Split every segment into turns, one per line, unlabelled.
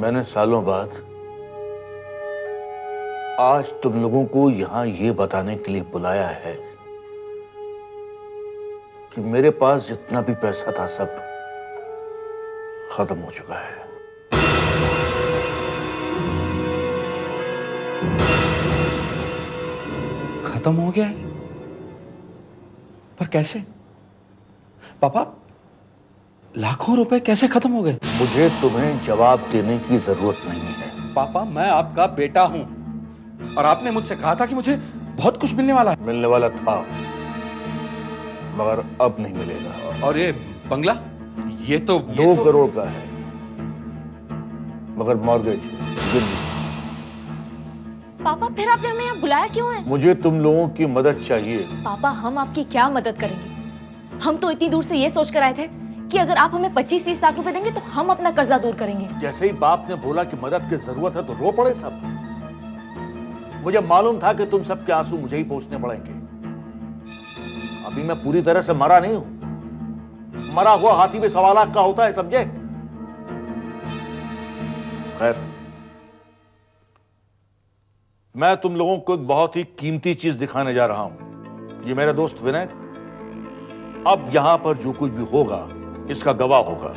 मैंने सालों बाद आज तुम लोगों को यहां ये बताने के लिए बुलाया है कि मेरे पास जितना भी पैसा था सब खत्म हो चुका है।
खत्म हो गया है? पर कैसे? पापा, लाखों रुपए कैसे खत्म हो गए?
मुझे तुम्हें जवाब देने की जरूरत नहीं है।
पापा, मैं आपका बेटा हूं और आपने मुझसे कहा था कि मुझे बहुत कुछ मिलने वाला है।
मिलने वाला था मगर अब नहीं मिलेगा।
और ये बंगला, ये तो
2 करोड़ का है मगर मॉर्गेज गिन।
पापा, फिर आपने हमें यहाँ बुलाया क्यों है?
मुझे तुम लोगों की मदद चाहिए।
पापा, हम आपकी क्या मदद करेंगे? हम तो इतनी दूर से ये सोच कर आए थे कि अगर आप हमें 25-30 लाख रुपए देंगे तो हम अपना कर्जा दूर करेंगे।
जैसे ही बाप ने बोला कि मदद की जरूरत है तो रो पड़े सब। मुझे मालूम था कि तुम सबके आंसू मुझे ही पोंछने पड़ेंगे। अभी मैं पूरी तरह से मरा नहीं हूं। मरा हुआ हाथी भी 1.25 लाख का होता है, समझे? खैर, मैं तुम लोगों को एक बहुत ही कीमती चीज दिखाने जा रहा हूं। ये मेरा दोस्त विनय अब यहां पर जो कुछ भी होगा इसका गवाह होगा।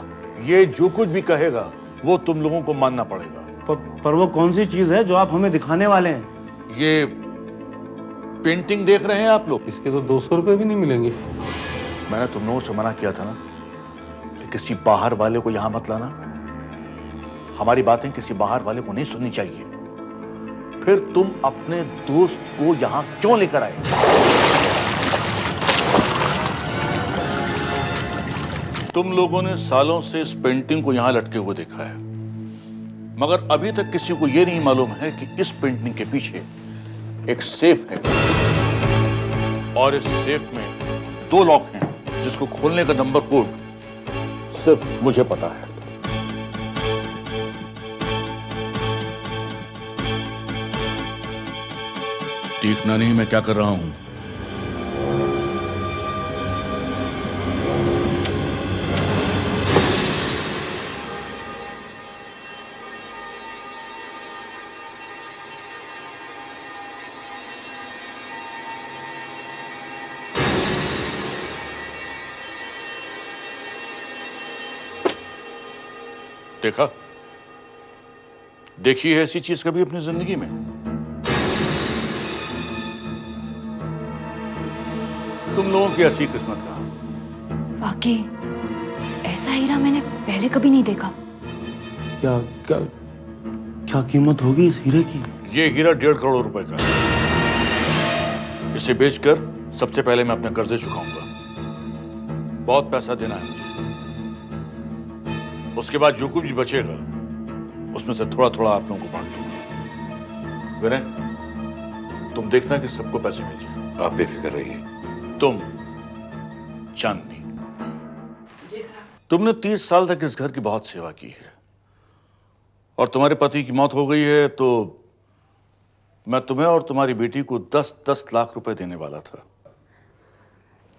ये जो कुछ भी कहेगा वो तुम लोगों को मानना पड़ेगा।
पर वो कौन सी चीज है जो आप हमें दिखाने वाले हैं?
ये पेंटिंग देख रहे हैं आप लोग?
इसके तो 200 रुपए भी नहीं मिलेंगे।
मैंने तुम लोगों से मना किया था ना कि किसी बाहर वाले को यहां मत लाना। हमारी बातें किसी बाहर वाले को नहीं सुननी चाहिए। फिर तुम अपने दोस्त को यहां क्यों लेकर आए? तुम लोगों ने सालों से इस पेंटिंग को यहां लटके हुए देखा है मगर अभी तक किसी को यह नहीं मालूम है कि इस पेंटिंग के पीछे एक सेफ है और इस सेफ में 2 लॉक हैं जिसको खोलने का नंबर कोड सिर्फ मुझे पता है। देखना नहीं मैं क्या कर रहा हूं। देखा? देखी है ऐसी चीज कभी अपनी जिंदगी में? तुम लोगों की ऐसी किस्मत का।
वाकई ऐसा हीरा मैंने पहले कभी नहीं देखा।
क्या क्या क्या कीमत होगी इस हीरे की?
ये हीरा 1.5 करोड़ रुपए का है। इसे बेचकर सबसे पहले मैं अपने कर्जे चुकाऊंगा। बहुत पैसा देना है मुझे। उसके बाद जो कुछ भी बचेगा उसमें से थोड़ा थोड़ा आप लोगों को बांट दूंगा। विनय, तुम देखना कि सबको पैसे भेजिए।
आप बेफिक्र रहिए।
तुम चांदनी,
जी साहब।
तुमने 30 साल तक इस घर की बहुत सेवा की है और तुम्हारे पति की मौत हो गई है तो मैं तुम्हें और तुम्हारी बेटी को 10-10 लाख रुपए देने वाला था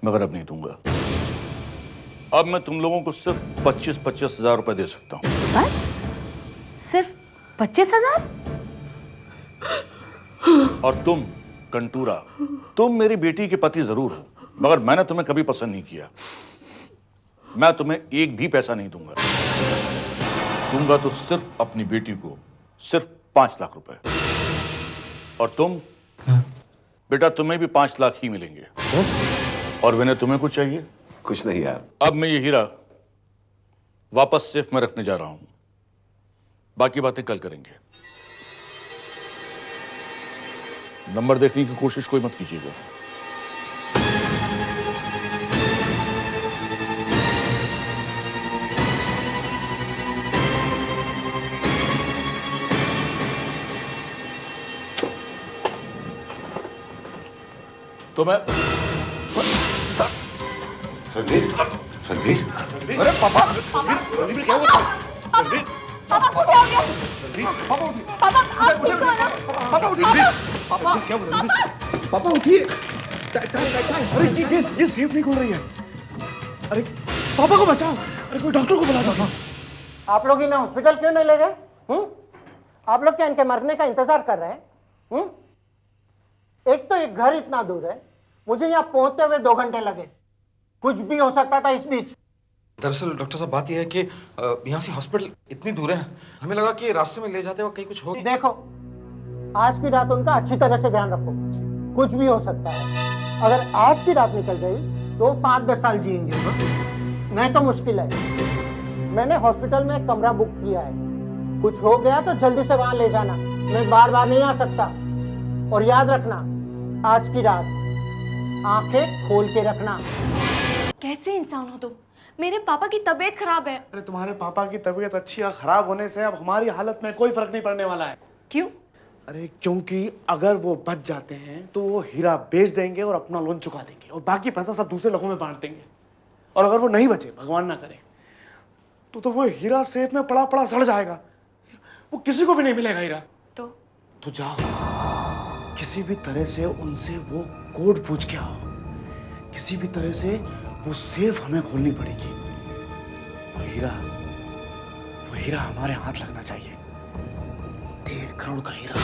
मगर अब नहीं दूंगा। अब मैं तुम लोगों को सिर्फ 25-25 हजार रुपए दे सकता हूं।
बस? सिर्फ 25,000?
और तुम कंटूरा, तुम मेरी बेटी के पति जरूर हो मगर मैंने तुम्हें कभी पसंद नहीं किया। मैं तुम्हें एक भी पैसा नहीं दूंगा। दूंगा तो सिर्फ अपनी बेटी को सिर्फ 5 लाख रुपए। और तुम बेटा, तुम्हें भी 5 लाख ही मिलेंगे।
बस?
और विनय, तुम्हें कुछ चाहिए?
कुछ नहीं यार।
अब मैं ये हीरा वापस सेफ में रखने जा रहा हूं। बाकी बातें कल करेंगे। नंबर देखने की कोशिश कोई मत कीजिएगा। तो मैं
रणवीर, रणवीर,
अरे पापा, रणवीर क्या हुआ? रणवीर,
पापा क्या हो गया? पापा आप ठीक हो ना?
पापा क्या हुआ?
पापा उठिए। अरे ये सेफ नहीं खोल रही है। अरे पापा को बचाओ। अरे कोई डॉक्टर को बुला दो।
आप लोग इन्हें हॉस्पिटल क्यों नहीं ले गए?
आप लोग क्या इनके मरने का इंतजार कर रहे हैं? एक तो ये घर इतना दूर है, मुझे यहाँ पहुंचते हुए 2 घंटे लगे। कुछ भी हो सकता था इस बीच।
दरअसल डॉक्टर साहब बात यह है कि यहाँ से हॉस्पिटल इतनी दूर है, हमें लगा कि रास्ते में ले जाते वक्त कहीं कुछ हो।
देखो, आज की रात उनका अच्छी तरह से ध्यान रखो, कुछ भी हो सकता है। अगर आज की रात निकल गई तो 5-10 साल जिएंगे, नहीं तो मुश्किल है। मैंने हॉस्पिटल में एक कमरा बुक किया है, कुछ हो गया तो जल्दी से वहां ले जाना, मैं बार बार नहीं आ सकता। और याद रखना, आज की रात आंखें खोल के रखना।
कैसे इंसान हो तुम? मेरे पापा की तबीयत खराब है।
अरे तुम्हारे पापा की तबीयत अच्छी या खराब होने से अब हमारी हालत में कोई फर्क नहीं पड़ने वाला है।
क्यों?
अरे क्योंकि अगर वो बच जाते हैं तो वो हीरा बेच देंगे और अपना लोन चुका देंगे और बाकी पैसा सब दूसरे लोगों में बांट देंगे। और अगर वो नहीं बचे, भगवान ना करे, तो वो हीरा सेफ में पड़ा पड़ा सड़ जाएगा, वो किसी को भी नहीं मिलेगा हीरा। तो जाओ, किसी भी तरह से उनसे वो कोड पूछ के आओ, किसी भी तरह से वो सेफ हमें खोलनी पड़ेगी। वो हीरा हमारे हाथ लगना चाहिए, 1.5 करोड़ का हीरा।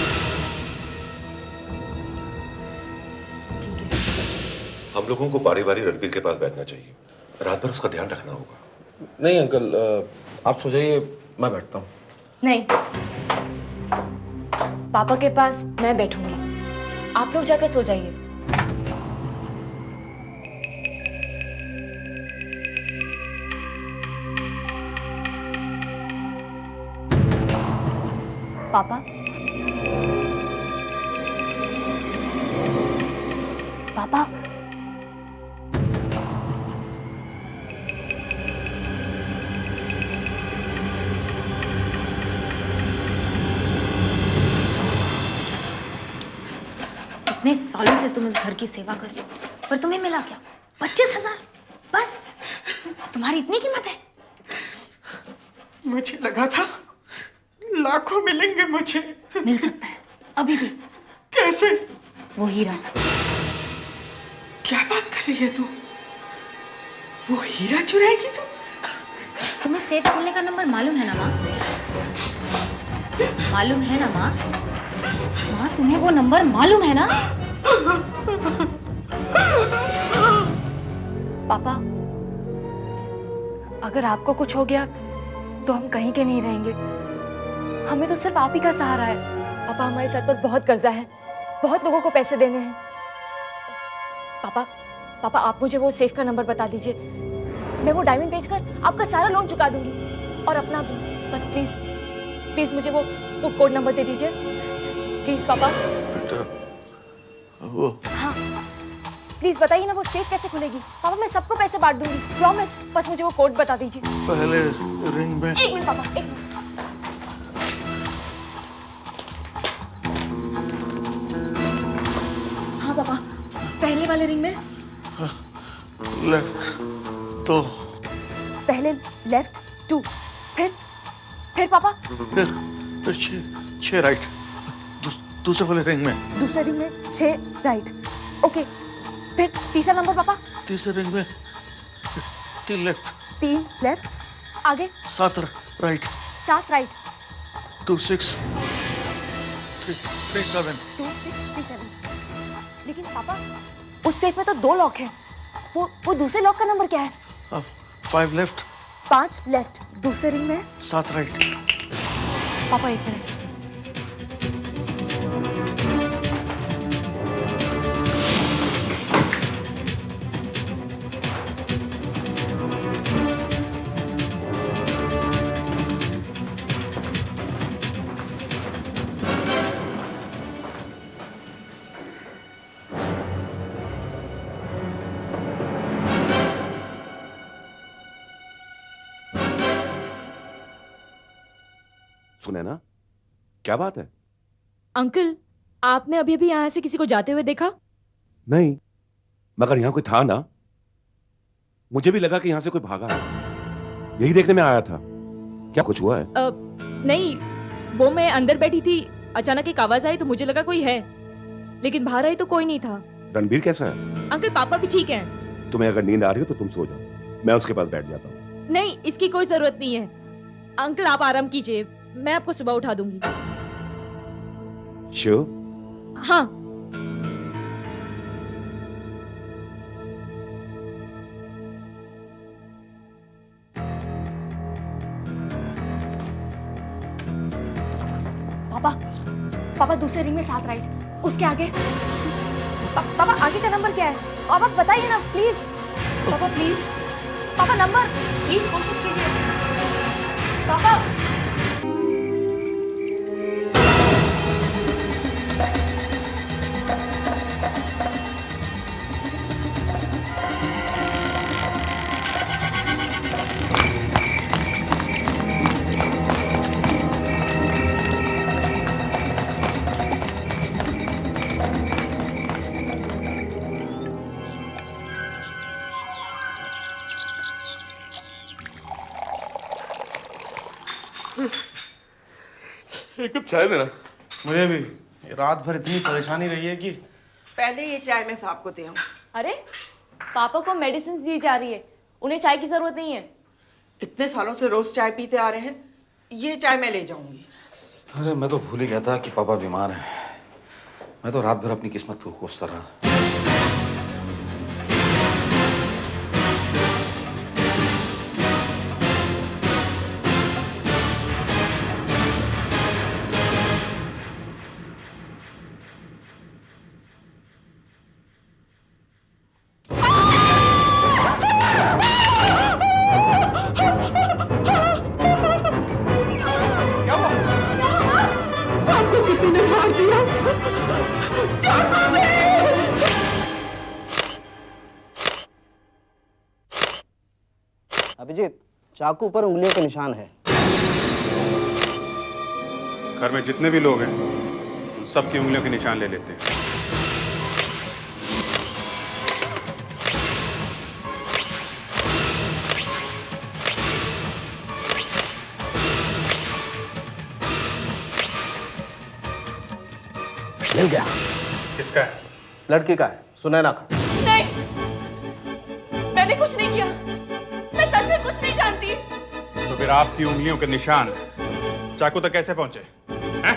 हम लोगों को बारी बारी रणबीर के पास बैठना चाहिए, रात भर उसका ध्यान रखना होगा।
नहीं अंकल, आप सो जाइए, मैं बैठता हूँ।
नहीं, पापा के पास मैं बैठूंगी, आप लोग जाकर सो जाइए। पापा, पापा,
इतने सालों से तुम इस घर की सेवा कर रही हो, पर तुम्हें मिला क्या? 25,000 बस? तुम्हारी इतनी कीमत है?
मुझे लगा था लाखों मिलेंगे मुझे।
मिल सकता है, अभी भी।
कैसे?
वो हीरा।
क्या बात कर रही है तू? वो हीरा चुराएगी तू?
तुम्हें सेफ खोलने का नंबर मालूम है ना माँ? मालूम है ना माँ? माँ, तुम्हें वो नंबर मालूम है ना?
पापा, अगर आपको कुछ हो गया तो हम कहीं के नहीं रहेंगे। हमें तो सिर्फ आप ही का सहारा है। पापा, हमारे सर पर बहुत कर्जा है, बहुत लोगों को पैसे देने हैं। पापा, आप मुझे वो सेफ का नंबर बता दीजिए, मैं वो डायमंड बेचकर आपका सारा लोन चुका दूंगी और अपना भी। बस प्लीज मुझे वो कोड नंबर दे दीजिए, प्लीज पापा।
बेटा, वो
हाँ, प्लीज बताइए ना, वो सेफ कैसे खुलेगी? पापा, मैं सबको पैसे बांट दूंगी, प्रॉमिस। बस मुझे वो कोड बता दीजिए।
पहले रिंग में।
1 मिनट पापा, 1 मिनट। हाँ पापा, पहले वाले रिंग में
लेफ्ट तो,
पहले लेफ्ट 2, फिर पापा
फिर 6 राइट, दूसरे वाले रिंग में।
दूसरे रिंग में 6 राइट। ओके, फिर तीसरा नंबर पापा।
तीसरे रिंग में 3 लेफ्ट,
3 लेफ्ट, आगे
7 राइट,
7 राइट,
2 6 3 7।
2 6 3 7। लेकिन पापा, उस सेफ में तो 2 लॉक हैं। वो दूसरे लॉक का नंबर क्या है?
5 लेफ्ट,
5 लेफ्ट, दूसरे रिंग में
7 राइट।
पापा 1 मिनट।
सुनैना, क्या बात है?
अंकल, आपने अभी अभी यहाँ से किसी को जाते हुए देखा?
नहीं, मगर यहाँ कोई था ना। मुझे भी लगा कि यहाँ से कोई भागा है, यही देखने में आया था। क्या कुछ हुआ है?
नहीं, वो मैं अंदर बैठी थी, अचानक एक आवाज आई तो मुझे लगा कोई है, लेकिन बाहर आई तो कोई नहीं था।
रणबीर कैसा है?
अंकल, पापा भी ठीक हैं।
तुम्हें अगर नींद आ रही हो तो तुम सो जाओ, मैं उसके पास बैठ जाता हूँ।
नहीं, इसकी कोई जरूरत नहीं है। अंकल, आप आराम कीजिए, मैं आपको सुबह उठा दूंगी।
श्योर?
हाँ। पापा, पापा दूसरे रिंग में 7 राइट, उसके आगे। पापा आगे का नंबर क्या है? पापा बताइए ना प्लीज। पापा प्लीज, पापा नंबर प्लीज कोशिश कीजिए पापा।
एक कप चाय देना। मुझे भी रात भर इतनी परेशानी रही है कि
पहले ये चाय मैं साहब को दे आऊं।
अरे पापा को मेडिसिन दी जा रही है, उन्हें चाय की जरूरत नहीं है।
इतने सालों से रोज चाय पीते आ रहे हैं, ये चाय मैं ले जाऊंगी।
अरे मैं तो भूल ही गया था कि पापा बीमार हैं। मैं तो रात भर अपनी किस्मत को कोसता रहा।
सबको किसी ने मार दिया चाकू से।
अभिजीत, चाकू पर उंगलियों के निशान है।
घर में जितने भी लोग हैं उन सबकी उंगलियों के निशान ले लेते हैं।
मिल गया।
किसका है?
लड़की का है, सुनैना का।
नहीं, मैंने कुछ नहीं किया, मैं सच में कुछ नहीं जानती।
तो फिर आपकी उंगलियों के निशान चाकू तक कैसे पहुंचे हैं?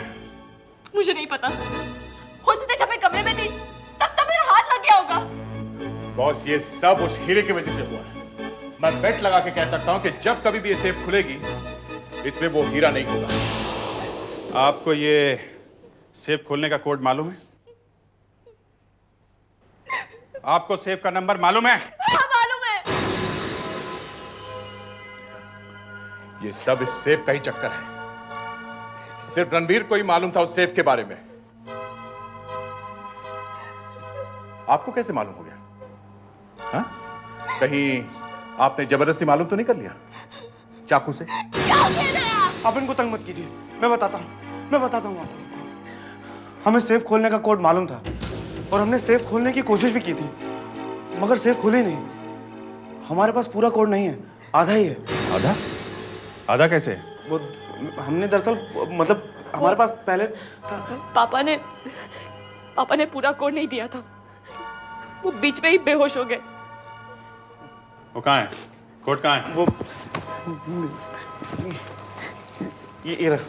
मुझे नहीं पता, हो सकता है जब मैं कमरे में थी तब मेरा हाथ लग गया होगा।
बॉस, ये सब उस हीरे की वजह से हुआ है। मैं बेट लगा के कह सकता हूं कि जब कभी भी ये सेफ खुलेगी इसमें वो हीरा नहीं होगा।
आपको ये सेफ खोलने का कोड मालूम है? आपको सेफ का नंबर मालूम है?
हाँ मालूम है।
ये सब इस सेफ का ही चक्कर है। सिर्फ रणवीर को ही मालूम था उस सेफ के बारे में। आपको कैसे मालूम हो गया? हाँ? कहीं आपने जबरदस्ती मालूम तो नहीं कर लिया चाकू से?
आप इनको तंग मत कीजिए, मैं बताता हूँ आपको। हमें सेफ खोलने का कोड मालूम था और हमने सेफ खोलने की कोशिश भी की थी, मगर सेफ खुली नहीं। हमारे पास पूरा कोड नहीं है, आधा ही है।
आधा? आधा कैसे?
वो हमने दरअसल मतलब हमारे पास पहले
पापा ने पूरा कोड नहीं दिया था, वो बीच में ही बेहोश हो गए।
वो कहाँ है? कोड कहाँ है?
वो ये रहा।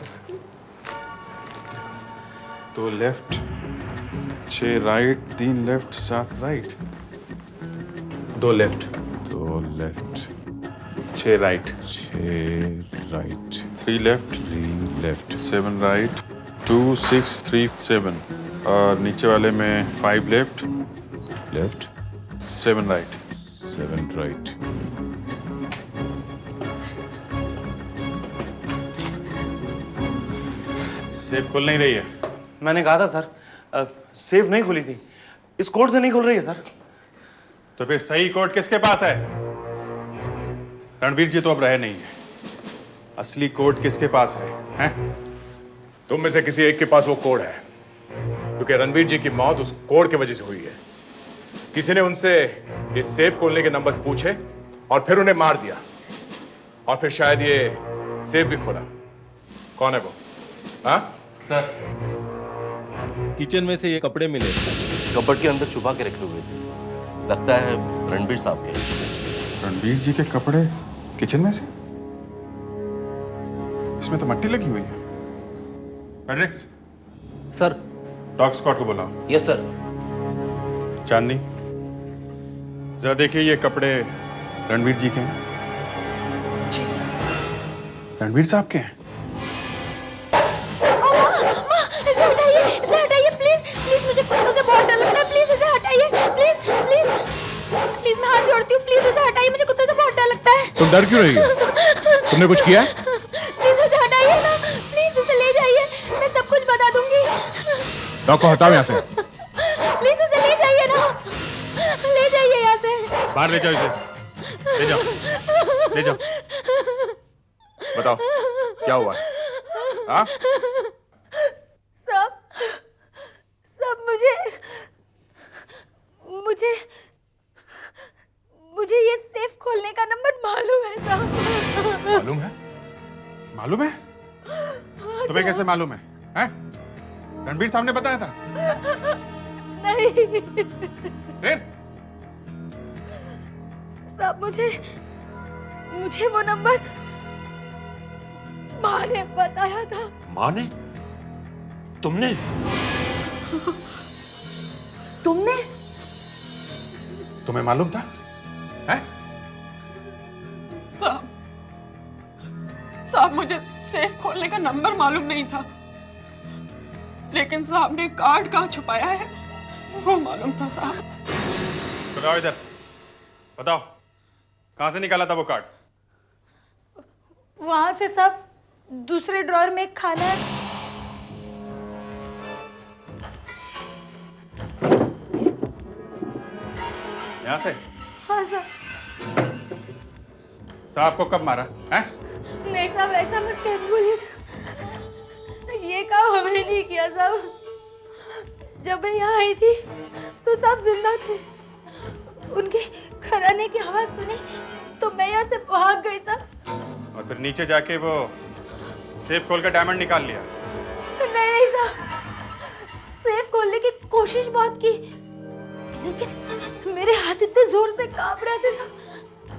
तो left 6 right 3 left 7 right 2 left 6 right 3 left 7 right 2 6 3 7 और नीचे वाले में 5 लेफ्ट 7 राइट। सेफ खुल नहीं रही है।
मैंने कहा था सर, सेफ नहीं खुली थी, इस कोड से नहीं खुल रही है सर।
तो फिर सही कोड किसके पास है? रणवीर जी तो अब रहे नहीं है, असली कोड किसके पास है? हैं?
तुम में से किसी एक के पास वो कोड है, क्योंकि रणवीर जी की मौत उस कोड की वजह से हुई है। किसी ने उनसे इस सेफ खोलने के नंबर्स पूछे और फिर उन्हें मार दिया, और फिर शायद ये सेफ भी खोला। कौन है वो? हाँ
सर, किचन में से ये कपड़े मिले, कपबोर्ड के अंदर छुपा के रखे हुए थे। लगता है रणबीर साहब के।
रणबीर जी के कपड़े किचन में से? इसमें तो मट्टी लगी हुई है। Fredericks,
sir.
डॉग स्क्वाड को बुलाओ।
Yes sir.
चांदनी, जरा देखिए ये कपड़े रणवीर जी के हैं।
जी सर।
रणवीर साहब के हैं?
इसे हटाइए प्लीज प्लीज, मुझे कुत्तों से बहुत डर लगता है, प्लीज इसे हटाइए, प्लीज प्लीज प्लीज, मैं हाथ जोड़ती हूँ, प्लीज इसे हटाइए, मुझे कुत्तों से बहुत डर लगता है।
तुम डर क्यों रही हो? तुमने कुछ किया है?
प्लीज इसे हटाइए ना, प्लीज इसे ले जाइए, मैं सब कुछ बता दूंगी।
डॉग को हटाओ यहाँ से।
प्लीज इसे ले जाइए ना, ले जाइए यहाँ से।
बाहर ले जाओ इसे, ले जाओ, ले जाओ। बताओ क्या हुआ है? हाँ?
सब मुझे ये सेफ खोलने का नंबर मालूम है साहब।
मालूम है? मालूम है? तुम्हें कैसे मालूम है? हैं? रणबीर साहब ने बताया था?
नहीं
फिर?
साहब, मुझे वो नंबर माँ ने बताया था।
माँ ने? तुमने?
तुमने?
तुम्हें मालूम था? हैं?
साहब मुझे सेफ खोलने का नंबर मालूम नहीं था, लेकिन साहब ने कार्ड कहाँ छुपाया है वो मालूम था साहब।
बताओ इधर, बताओ कहां से निकाला था वो कार्ड?
वहां से सब दूसरे ड्रॉअर में एक खाना है।
यहां से?
हाँ सर।
साहब को कब मारा है?
नहीं साहब, ऐसा मत कह बोलिए साहब, ये काम हमने नहीं किया साहब। जब मैं यहाँ आई थी तो सब जिंदा थे, उनके खराने की आवाज सुनी तो मैं यहाँ से भाग गई साहब।
और फिर नीचे जाके वो सेफ खोल कर डायमंड निकाल लिया?
नहीं साहब, सेफ खोलने की कोशिश बहुत की, लेकिन मेरे हाथ इतने जोर से कांप रहे थे साहब,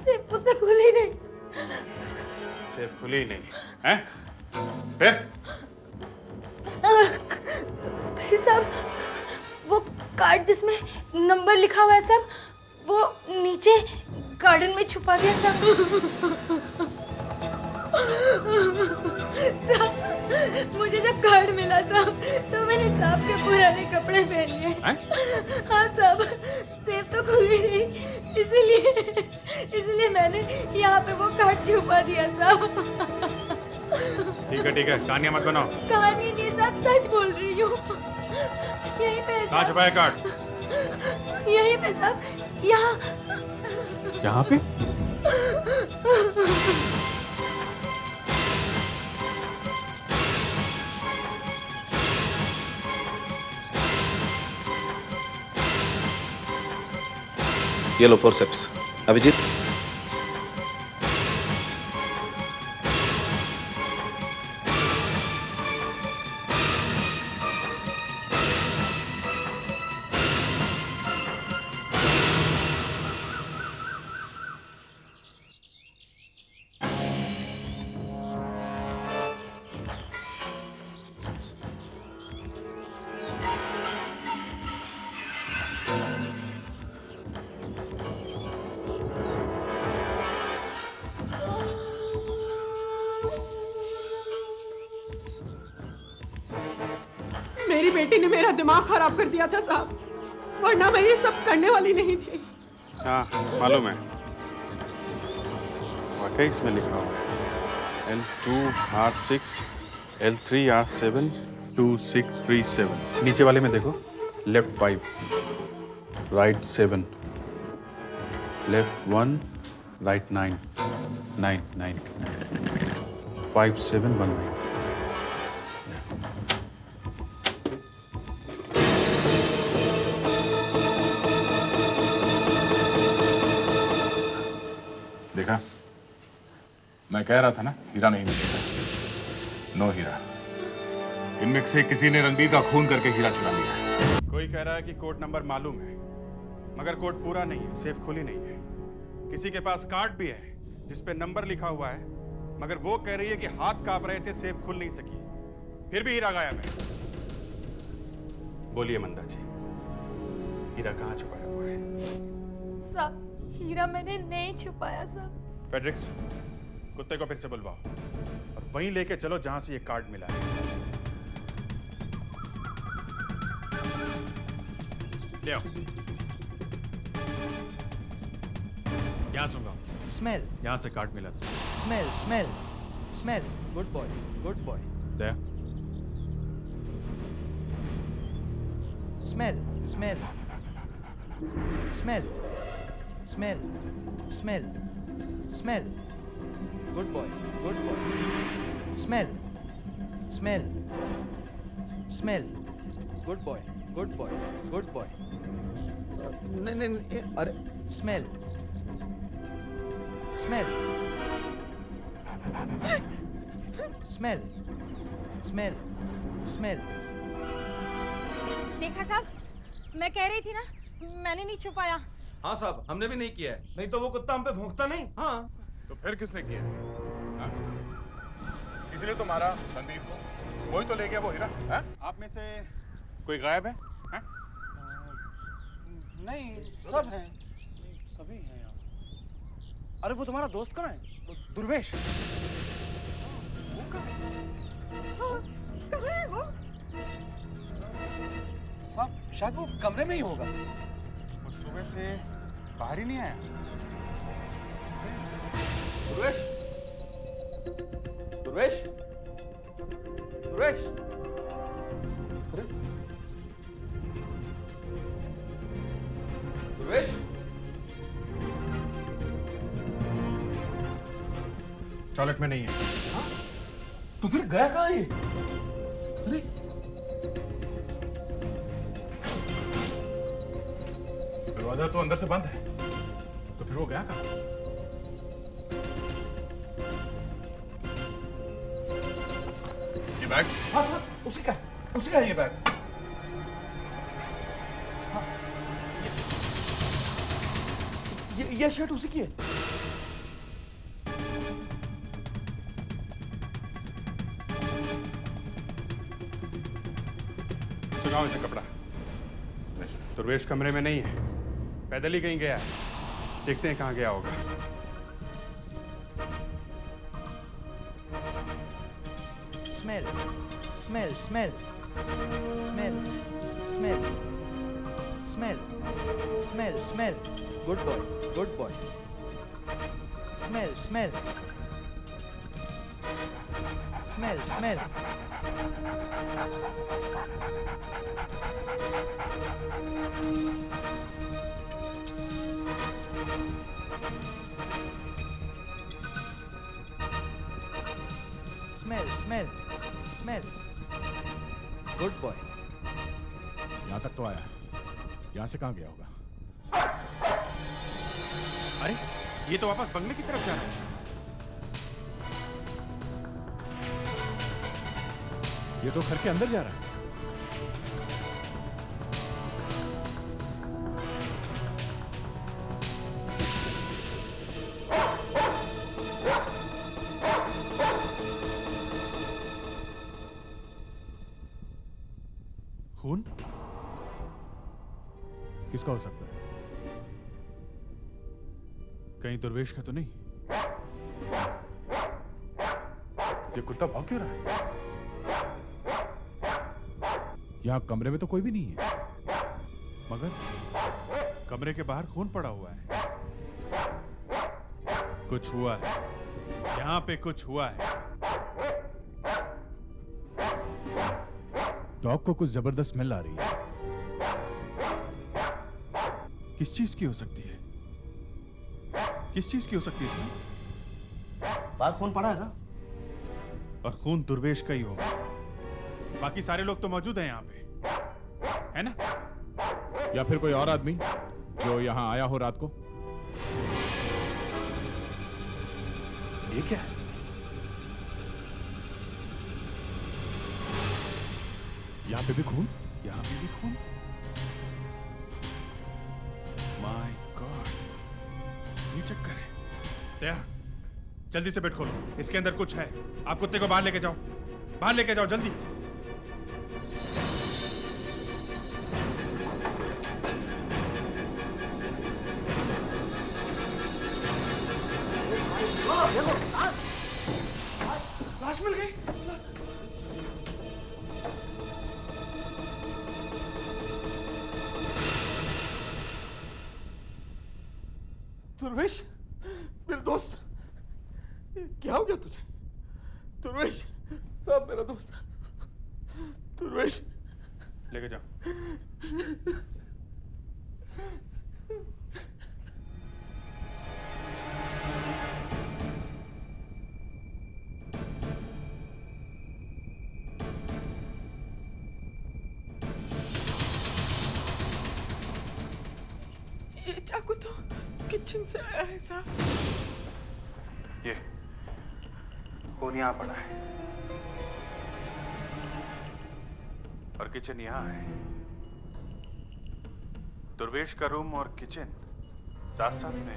सेफ मुझसे खुली नहीं।
सेफ खुली नहीं है? फिर
साहब, वो कार्ड जिसमें नंबर लिखा हुआ है साहब, वो नीचे गार्डन में छुपा दिया साहब। साहब, मुझे जब कार्ड मिला साहब तो मैंने साहब के पुराने कपड़े पहन लिए। हाँ साहब, सेफ तो खुली नहीं, इसलिए मैंने यहाँ पे वो कार्ड छुपा दिया साहब।
ठीक है, कहानियां मत बनाओ।
कहानी नहीं साहब, सच बोल रही हूँ। यहीं पे
कहाँ छुपा है कार्ड?
यहीं पे साहब,
यहाँ पे?
ये लो फोर्सेप्स। अभिजीत,
मेरी बेटी ने मेरा दिमाग खराब कर दिया था साहब, वरना मैं ये सब करने वाली नहीं थी।
हाँ मालूम है, वाकई इसमें लिखा हुआ है L2R6 L3R7 2637। नीचे वाले में देखो, लेफ्ट 5 राइट 7 लेफ्ट 1 राइट 9 9 9 5719।
देखा, मैं कह रहा था ना, हीरा नहीं मिलेगा। नो हीरा। इनमें से किसी ने रणबीर का खून करके हीरा चुरा लिया।
कोई कह रहा है कि कोड नंबर मालूम है, मगर कोड पूरा नहीं है, सेफ खुली नहीं है। किसी के पास कार्ड भी है जिस पे नंबर लिखा हुआ है, मगर वो कह रही है कि हाथ कांप रहे थे, सेफ खुल नहीं सकी। फिर भी हीरा गायब है। बोलिए मंदा जी, हीरा कहाँ छुपाया हुआ है?
साहब हीरा मैंने नहीं छुपाया साहब।
फेड्रिक्स, कुत्ते को फिर से बुलवाओ और वहीं लेके चलो जहां से ये कार्ड मिला है। ले आओ। यहाँ सुनगा।
स्मेल
यहाँ से कार्ड मिला था।
Smell smell smell good boy good boy
Daya.
Smell smell smell smell smell smell good boy smell smell smell good boy good boy
नहीं नहीं नहीं, अरे
smell smell smell smell smell
देखा साहब, मैं कह रही थी ना, मैंने नहीं छुपाया।
हाँ साहब, हमने भी नहीं किया है। नहीं तो वो कुत्ता हम पे भौंकता नहीं। हाँ
तो फिर किसने किया? हाँ? इसलिए तो मारा संदीप को, वही तो ले गया वो हीरा। हाँ? आप में से कोई गायब है? हाँ?
नहीं, सब हैं, सभी हैं यहाँ। अरे वो तुम्हारा दोस्त कौन है? वो दुर्वेश। वो कहाँ है वो? साहब शायद वो कमरे में ही होगा।
वो सुबह से बाहर ही नहीं आया।
दुर्वेश, दुर्वेश, दुर्वेश। अरे दुर्वेश,
टॉयलेट में नहीं है।
तो फिर गया कहाँ ये? अरे
दरवाजा तो अंदर से बंद है, तो फिर वो गया कहाँ? ये बैग?
हाँ साहब, उसी का है ये बैग। हाँ, ये शर्ट उसी की है।
सुनाओ इसे कपड़ा। दुर्वेश कमरे में नहीं है, पैदल ही कहीं गया है। देखते हैं कहाँ गया होगा।
Smell smell smell smell smell smell smell smell good boy smell smell smell smell smell smell smell good boy.
यहाँ तक तो आया, यहाँ से कहाँ गया होगा? अरे ये तो वापस बंगले की तरफ जा रहा है। ये तो घर के अंदर जा रहा है। खून किसका हो सकता है? कहीं दुर्वेश का तो नहीं? ये कुत्ता भौंक क्यों रहा है? यहां कमरे में तो कोई भी नहीं है, मगर कमरे के बाहर खून पड़ा हुआ है। कुछ हुआ है, यहां पे कुछ हुआ है। डॉग को कुछ जबरदस्त स्मेल आ रही है। किस चीज की हो सकती है? किस चीज की हो सकती है इसमें?
बाहर खून पड़ा है ना?
और खून दुर्वेश का ही होगा। बाकी सारे लोग तो मौजूद हैं यहाँ पे, है ना?
या फिर कोई और आदमी जो यहाँ आया हो रात को?
ये क्या है? यहाँ पे भी खून, यहाँ पे भी खून। माय गॉड, ये चक्कर है। दया, जल्दी से बेड खोलो, इसके अंदर कुछ है। आप कुत्ते को बाहर लेके जाओ, बाहर लेके जाओ जल्दी।
दुर्वेश, मेरे दोस्त, क्या हो गया तुझे? दुर्वेश साहब, मेरा दोस्त दुर्वेश,
लेके जा।
ये चाकू तो किचन से आया है साहब।
ये खून यहाँ पड़ा है और किचन यहाँ है। दुर्वेश का रूम और किचन साथ साथ में है।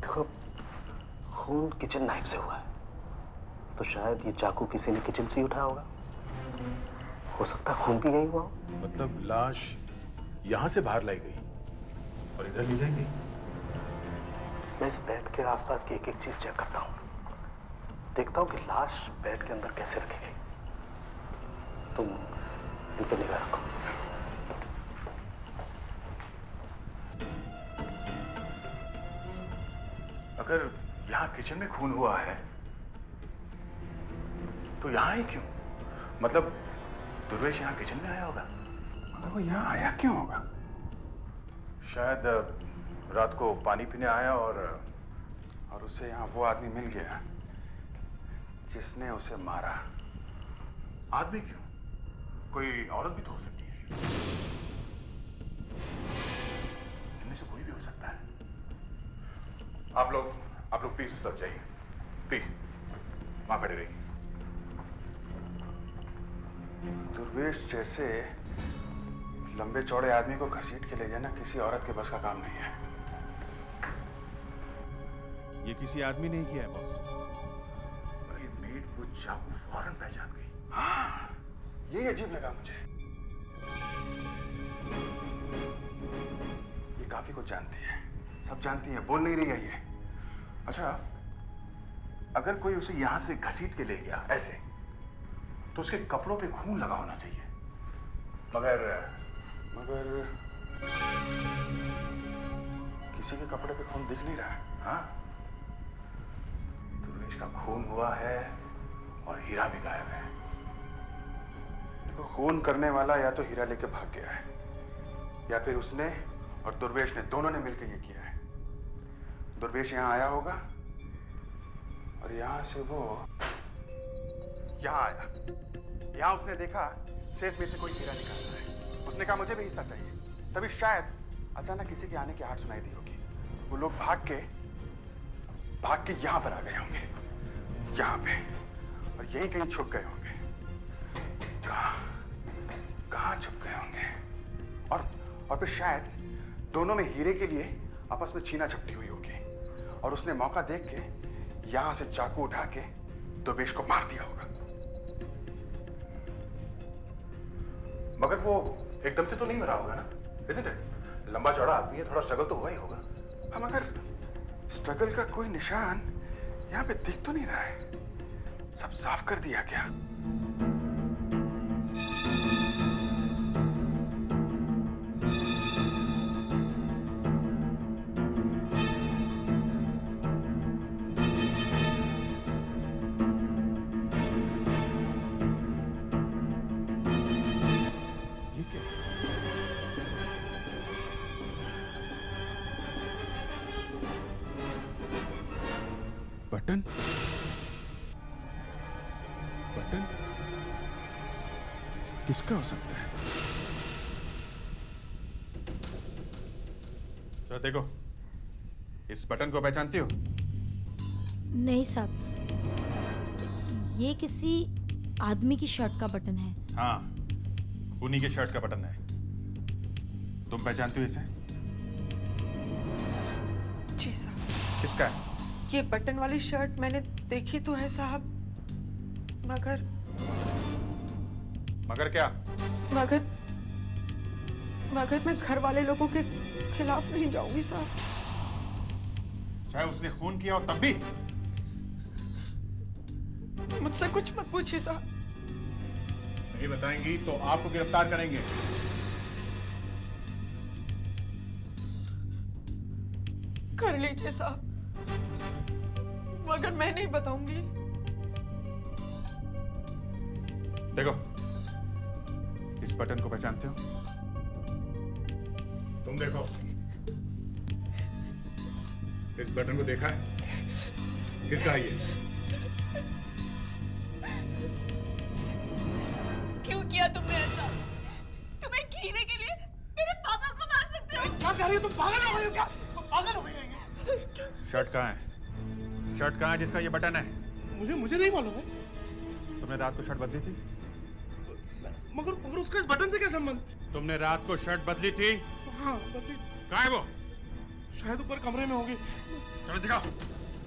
देखो, खून किचन नाइफ से हुआ है, तो शायद ये चाकू किसी ने किचन से ही उठाया होगा। हो सकता है खून भी यही हुआ हो।
मतलब लाश यहां से बाहर लाई गई और इधर ले जाएंगे।
मैं इस बेड के आसपास की एक एक चीज चेक करता हूँ, देखता हूँ कि लाश बेड के अंदर कैसे रखी गई। तुम इन पर निगाह रखो।
अगर यहां किचन में खून हुआ है तो यहां ही क्यों? मतलब दुर्वेश यहां किचन में आया होगा, मगर वो यहां आया क्यों होगा? शायद रात को पानी पीने आया और उसे यहां वो आदमी मिल गया जिसने उसे मारा। आदमी क्यों? कोई औरत भी तो हो सकती है। इनमें से कोई भी हो सकता है। आप लोग प्लीज उस तरफ जाइए, प्लीज वहां खड़े रहिए। दुर्वेश जैसे लंबे चौड़े आदमी को घसीट के ले जाना किसी औरत के बस का काम नहीं है।
ये किसी आदमी ने ही किया है बॉस।
ये मेड वो चाकू फौरन पहचान गई। हाँ, ये अजीब लगा मुझे। ये काफी कुछ जानती है, सब जानती है, बोल नहीं रही है ये। अच्छा, अगर कोई उसे यहां से घसीट के ले गया ऐसे, तो उसके कपड़ों पे खून लगा होना चाहिए। मगर किसी के कपड़े पे खून दिख नहीं रहा है। हाँ, दुर्वेश का खून हुआ है और हीरा भी गायब है। देखो, खून करने वाला या तो हीरा लेके भाग गया है, या फिर उसने और दुर्वेश ने दोनों ने मिलकर ये किया है। दुर्वेश यहां आया होगा और यहां से वो यहां आया। यहां उसने देखा सेफ में से कोई हीरा निकाल रहा है। उसने कहा मुझे भी हिस्सा चाहिए। तभी शायद अचानक किसी के आने की आहट सुनाई दी होगी। वो लोग भाग के यहां पर आ गए होंगे, यहां पे, और यहीं कहीं छुप गए होंगे। कहां छुप गए होंगे? और फिर शायद दोनों में हीरे के लिए आपस में छीना झपटी हुई होगी और उसने मौका देख के यहां से चाकू उठा के दुर्वेश को मार दिया होगा। मगर वो एकदम से तो नहीं मरा होगा ना, isn't it? लंबा चौड़ा आदमी है, थोड़ा स्ट्रगल तो हुआ ही होगा। हाँ, मगर स्ट्रगल का कोई निशान यहाँ पे दिख तो नहीं रहा है। सब साफ कर दिया क्या? बटन बटन किसका हो सकता है? चलो देखो, इस बटन को पहचानती हो?
नहीं साहब, ये किसी आदमी की शर्ट का बटन है।
हाँ, खूनी के शर्ट का बटन है। तुम पहचानती हो इसे?
जी साहब।
किसका है?
ये बटन वाली शर्ट मैंने देखी तो है साहब,
मगर क्या?
मगर मैं घर वाले लोगों के खिलाफ नहीं जाऊंगी साहब।
चाहे उसने खून किया हो तब भी?
मुझसे कुछ मत पूछिए साहब।
नहीं बताएंगी तो आपको गिरफ्तार करेंगे।
कर लीजिए साहब, मगर मैं नहीं बताऊंगी।
देखो, इस बटन को पहचानते हो? तुम देखो, इस बटन को देखा है? किसका है ये?
क्यों किया तुमने ऐसा? तुम्हें खीरे के लिए मेरे पापा को मार सकते हो?
क्या कर रही हो तुम? पागल हो गई हो क्या? तुम पागल हो गई हो?
शर्ट कहाँ है? शर्ट कहाँ है जिसका ये बटन है?
मुझे नहीं मालूम है।
तुमने रात को शर्ट बदली थी?
मगर उसका इस बटन से क्या संबंध?
तुमने रात को शर्ट बदली थी?
हाँ बदली।
कहाँ है वो?
शायद ऊपर कमरे में होगी।
चलो दिखाओ।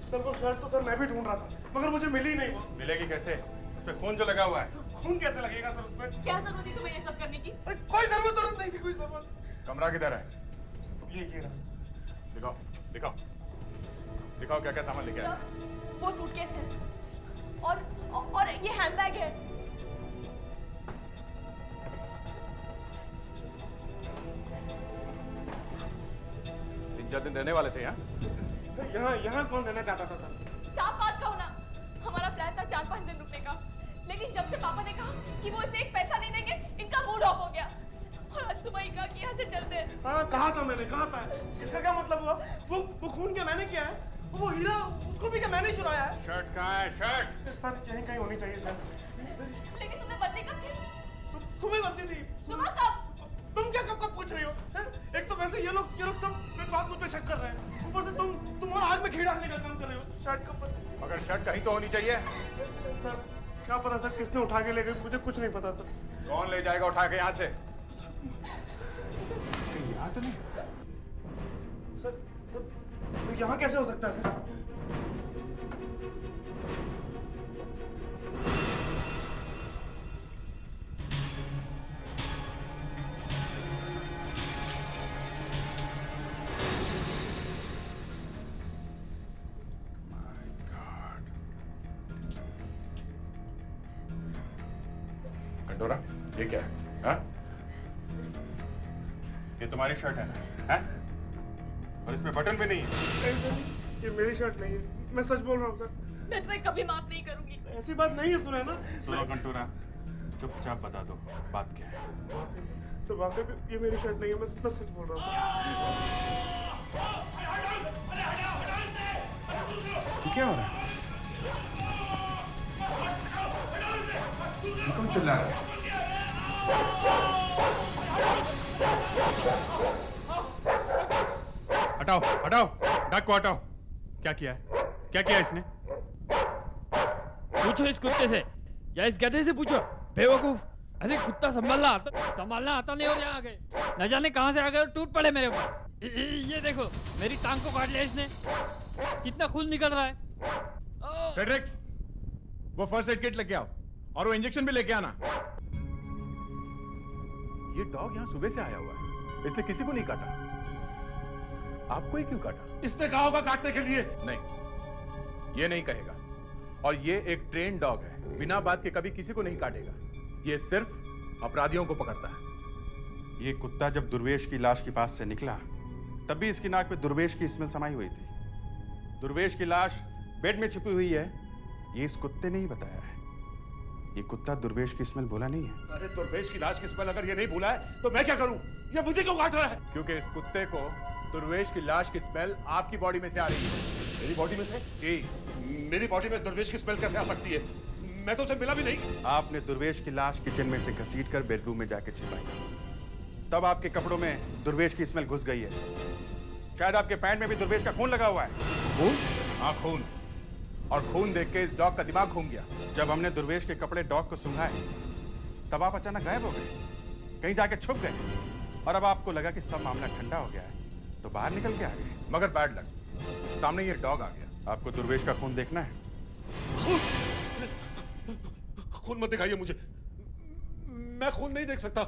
सर वो शर्ट तो सर मैं भी ढूंढ रहा था, मगर मुझे मिली नहीं वो।
मिलेगी कैसे? उस पे खून जो लगा हुआ है।
खून कैसे लगेगा सर उसमें?
क्या जरूरत थी तुम्हें ये सब करने की?
कोई जरूरत नहीं थी, कोई जरूरत।
कमरा किधर है?
ये रास्ता।
दिखाओ दिखाओ दिखाओ क्या क्या सामान लेके आए?
सर, वो सूटकेस है और ये हैंडबैग है।
तीन चार दिन रहने वाले थे यहाँ?
यहाँ कौन रहना चाहता था सर?
साफ बात कहो ना, हमारा प्लान था 4-5 दिन रुकने का, लेकिन जब से पापा ने कहा कि वो इसे एक पैसा नहीं देंगे, इनका मूड ऑफ हो गया और आज सुबह ही कहा कि यहाँ से चलते हैं।
हाँ कहा था मैंने, कहा था। इसका क्या मतलब हुआ? वो खून क्या मैंने किया है? वो हीरा उसको भी क्या मैंने चुराया है?
शर्ट कहाँ है? शर्ट
सर यहीं कहीं होनी चाहिए शर्ट।
लेकिन तुमने बदली कब की?
सुबह बदली थी।
सुबह कब?
तुम क्या कब पूछ रही हो? एक तो वैसे ये लोग सब बात मुझ पे शक कर रहे हैं, ऊपर से तुम और आग में घी डालने का काम कर रहे हो। शर्ट कब बदली?
मगर शर्ट कहीं तो होनी चाहिए।
सर क्या पता सर किसने उठा के ले गई, मुझे कुछ नहीं पता सर।
कौन ले जाएगा उठा के यहाँ से? यहाँ तो नहीं।
सर यहाँ कैसे हो सकता है?
कंडोरा, ये क्या है? हाँ? ये तुम्हारी शर्ट है ना? हाँ? और इसमें बटन भी नहीं है।
ये मेरी शर्ट नहीं है, मैं सच बोल रहा हूँ सर।
मैं तुम्हें कभी माफ नहीं करूंगी।
ऐसी बात नहीं है, सुना ना?
सुनो कंटूरा, चुपचाप बता दो बात क्या है।
तो वाकई ये मेरी शर्ट नहीं है, मैं सच बोल रहा हूँ।
क्या हो रहा है? कौन चिल्ला रहा है? हटाओ हटाओ, डाक को हटाओ। क्या किया है? क्या किया इसने?
पूछो इस कुत्ते से या इस गधे से पूछो, बेवकूफ। अरे कुत्ता संभालना आता नहीं और यहाँ आ गए, न जाने कहां से आ गए और टूट पड़े मेरे ऊपर। ये देखो मेरी टांग को काट लिया इसने, कितना खून निकल रहा है।
फेड्रिक्स, वो फर्स्ट एड किट लेके आओ और वो इंजेक्शन भी लेके आना। ये डॉग यहाँ सुबह से आया हुआ है, इसने किसी को नहीं काटा। आपको ही क्यों काटा?
इसने कहा होगा काटने के लिए।
नहीं, ये नहीं कहेगा। और ये एक ट्रेन डॉग है, बिना बात के कभी किसी को नहीं काटेगा। ये सिर्फ अपराधियों को पकड़ता है। ये कुत्ता जब दुर्वेश की लाश के पास से निकला, तब भी इसकी नाक पे दुर्वेश की स्मेल समाई हुई थी। दुर्वेश की लाश बेड में छिपी हुई है, ये इस कुत्ते ने ही बताया है। ये कुत्ता दुर्वेश की स्मेल भूला नहीं है।
अरे दुर्वेश की लाश की स्मेल अगर ये नहीं भूला है तो मैं क्या करूं? ये मुझे क्यों काट रहा है?
क्योंकि इस कुत्ते को दुर्वेश की लाश की स्मेल आपकी बॉडी में से आ रही है।
मेरी बॉडी में से?
जी।
मेरी बॉडी में दुर्वेश की स्मेल कैसे आ सकती है? मैं तो उसे मिला भी नहीं।
आपने दुर्वेश की लाश किचन में से घसीट कर बेडरूम में जाके छिपाई, तब आपके कपड़ों में दुर्वेश की स्मेल घुस गई है। शायद आपके पैंट में भी दुर्वेश का खून लगा हुआ है। खून? हाँ खून। और खून देख के इस डॉग का दिमाग घूम गया। जब हमने दुर्वेश के कपड़े डॉग को सुंघाए, तब आप अचानक गायब हो गए, कहीं जाके छुप गए, और अब आपको लगा कि सब मामला ठंडा हो गया है, तो बाहर निकल के आ गए। मगर बैड लक, सामने ये डॉग आ गया। आपको दुर्वेश का खून देखना है?
खून मत दिखाइए मुझे, मैं खून नहीं देख सकता।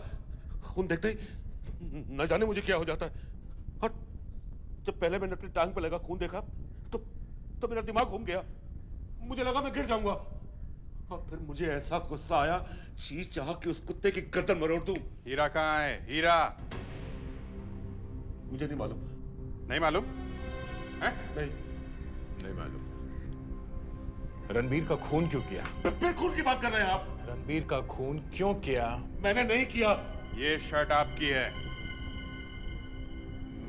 खून देखते ही न जाने मुझे क्या हो जाता है। और जब पहले मैंने अपनी टांग पे लगा खून देखा तो मेरा दिमाग घूम गया, मुझे लगा मैं गिर जाऊंगा। और फिर मुझे ऐसा गुस्सा आया, चीज चाह के उस कुत्ते की गर्दन मरोड़ दूं।
हीरा कहाँ है? हीरा
मुझे नहीं मालूम।
नहीं मालूम?
हैं?
नहीं मालूम। रणबीर का खून क्यों किया?
फिर खून की बात कर रहे हैं आप?
रणबीर का खून क्यों किया?
मैंने नहीं किया।
ये शर्ट आपकी है।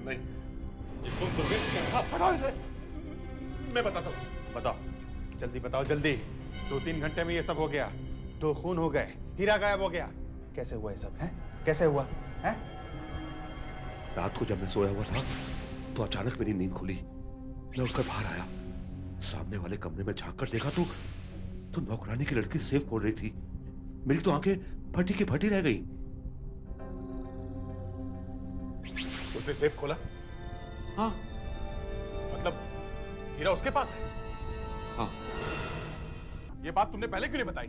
नहीं, ये खून दुर्गेश का है। हटाओ इसे। मैं बताता हूँ।
बताओ, जल्दी बताओ, जल्दी। 2-3 घंटे में ये सब हो गया। 2 खून हो गए, हीरा गायब हो गया। कैसे हुआ ये सब? है कैसे हुआ? है
रात को जब मैं सोया हुआ था तो अचानक मेरी नींद खुली। मैं उठकर बाहर आया, सामने वाले कमरे में झांक कर देखा तो नौकरानी की लड़की सेफ खोल रही थी। मेरी तो आंखें फटी की फटी रह गई।
उसने सेफ खोला?
हाँ।
मतलब हीरा उसके पास है?
हाँ।
ये बात तुमने पहले क्यों नहीं बताई?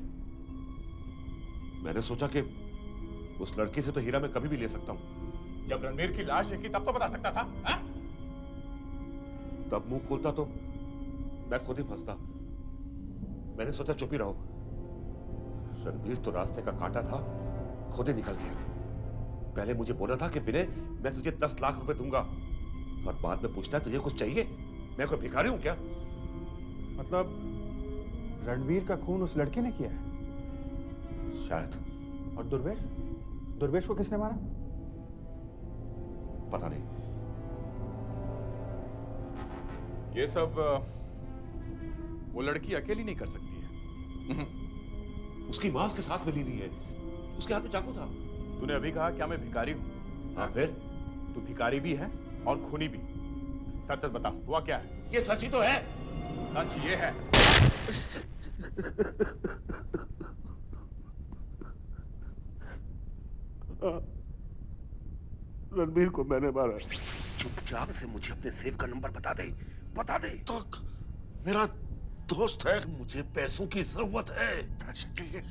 मैंने सोचा कि उस लड़की से तो हीरा मैं कभी भी ले सकता हूं।
जब रणबीर की लाश देखी तब तो बता सकता था। हा?
तब मुंह खोलता तो मैं खुद ही फंसता। मैंने सोचा चुप ही रहो। रणबीर तो रास्ते का कांटा था, खुद ही निकल गया। पहले मुझे बोला था कि विनय मैं तुझे 10 लाख रुपए दूंगा, और बाद में पूछता है तुझे कुछ चाहिए? मैं कोई भिखारी हूं क्या?
मतलब रणबीर का खून उस लड़के ने किया है?
शायद।
और दुर्वेश? दुर्वेश को किसने मारा?
पता नहीं।
ये सब वो लड़की अकेली नहीं कर सकती है।
उसकी मां के साथ मिली हुई है, उसके हाथ में चाकू था।
तूने अभी कहा क्या मैं भिखारी हूं?
हाँ, फिर?
तू भिखारी भी है और खूनी भी। सच सच बता, हुआ क्या है?
ये सच ही तो है।
सच ये है।
रणबीर को मैंने मारा। चुपचाप से मुझे अपने सेफ का नंबर बता दे, बता दे। तो मेरा दोस्त है, मुझे पैसों की जरूरत है। पैसे के लिए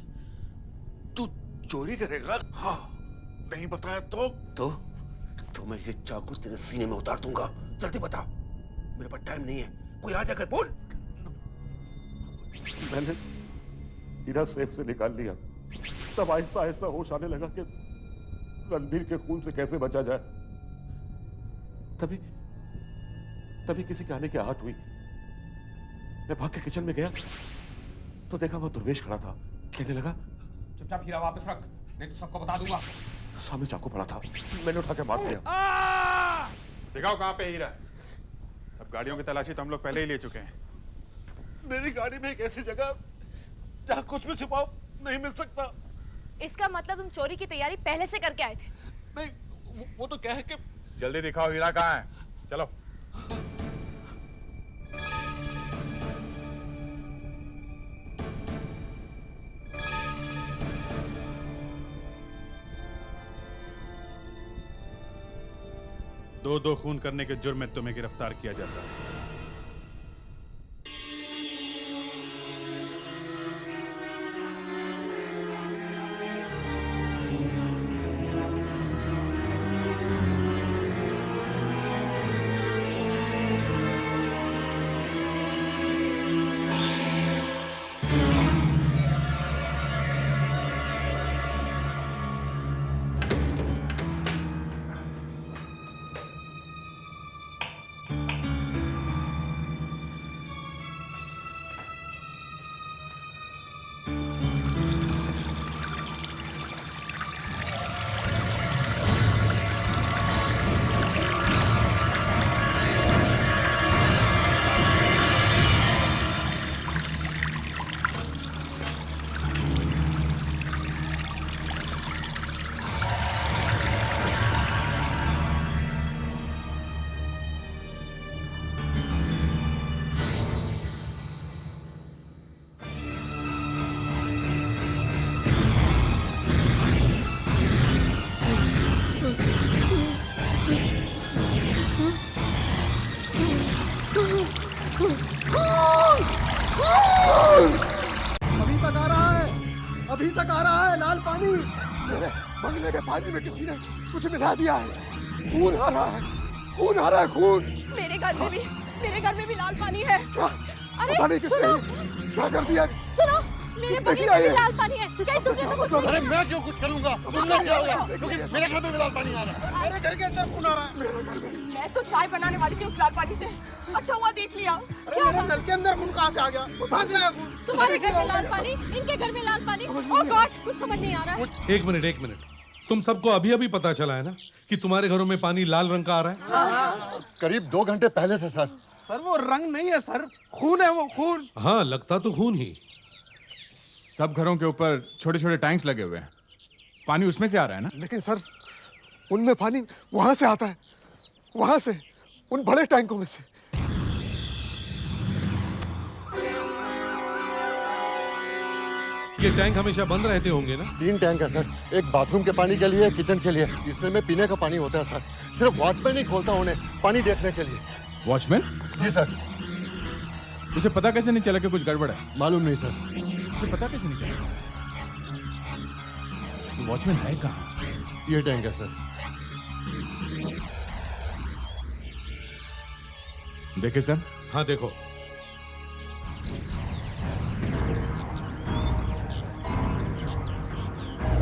तू चोरी करेगा? हाँ। नहीं बताया तो मैं ये चाकू तेरे सीने में उतार दूंगा। जल्दी बता, मेरे पास टाइम नहीं है। कोई आ जाकर बोल। मैंने हीरा सेफ से निकाल लिया, तब आहिस्ता आहिस्ता होश आने लगा कि रणबीर के खून से कैसे बचा जाए। तभी किसी के आने की आहट हुई। मैं भाग के किचन में गया तो देखा वहां दुर्वेश खड़ा था। कहने लगा,
चुपचाप हीरा वापस रख, नहीं तो सबको बता दूंगा।
सामने चाकू पड़ा था, मैंने उठा के मार दिया।
दिखाओ कहां पे हीरा। सब गाड़ियों की तलाशी तो हम लोग पहले ही ले चुके हैं।
मेरी गाड़ी में एक ऐसी जगह जहां कुछ भी छुपाओ नहीं मिल सकता।
इसका मतलब तुम चोरी की तैयारी पहले से करके आए थे?
नहीं, वो तो क्या है कि
जल्दी दिखाओ हीरा कहाँ है। चलो।
दो खून करने के जुर्म में तुम्हें गिरफ्तार किया जाता है।
अभी तक आ रहा है लाल पानी। मेरे बंगले के पानी में किसी ने कुछ मिला दिया है। खून आ रहा है, खून आ रहा है, खून।
मेरे घर में भी लाल पानी है। अरे
पता नहीं किसने क्या कर दिया।
सुनो, मेरे बगल में भी लाल पानी है। कहीं तुमने तो कुछ
अरे मैं क्यों कुछ करूंगा? तुमने क्या होगा? क्योंकि मेरे घर में भी लाल पानी आ रहा है।
मेरे घर के अंदर खून आ रहा है।
मेरे घर में
मैं मैं तो चाय बनाने वाली थी उस लाल पानी से। अच्छा हुआ देख लिया।
क्या मेरे नल के अंदर खून कहाँ से आ गया? कहाँ से आया खून?
तुम्हारे घर में लाल पानी, इनके घर में लाल पानी। ओह गॉड, कुछ समझ नहीं आ रहा है।
एक मिनट तुम सबको अभी अभी पता चला है ना कि तुम्हारे घरों में पानी लाल रंग का आ रहा है?
करीब 2 घंटे पहले से सर।
सर वो रंग नहीं है सर, खून है वो, खून।
हाँ, लगता तो खून ही।
सब घरों के ऊपर छोटे छोटे टैंक्स लगे हुए हैं, पानी उसमें से आ रहा है ना?
लेकिन सर उनमें पानी वहां से आता है, वहां से, उन बड़े टैंकों में से।
ये टैंक हमेशा बंद रहते होंगे ना?
3 टैंक है सर, एक बाथरूम के पानी के लिए, किचन के लिए, इसमें में पीने का पानी होता है सर। सिर्फ वॉचमैन ही खोलता उन्हें पानी देखने के लिए।
वॉचमैन?
जी सर।
उसे पता कैसे नहीं चला कि कुछ गड़बड़ है?
मालूम नहीं सर।
उसे पता कैसे नहीं चला? वॉचमैन है कहाँ?
ये टैंक है सर।
देखे सर?
हाँ देखो।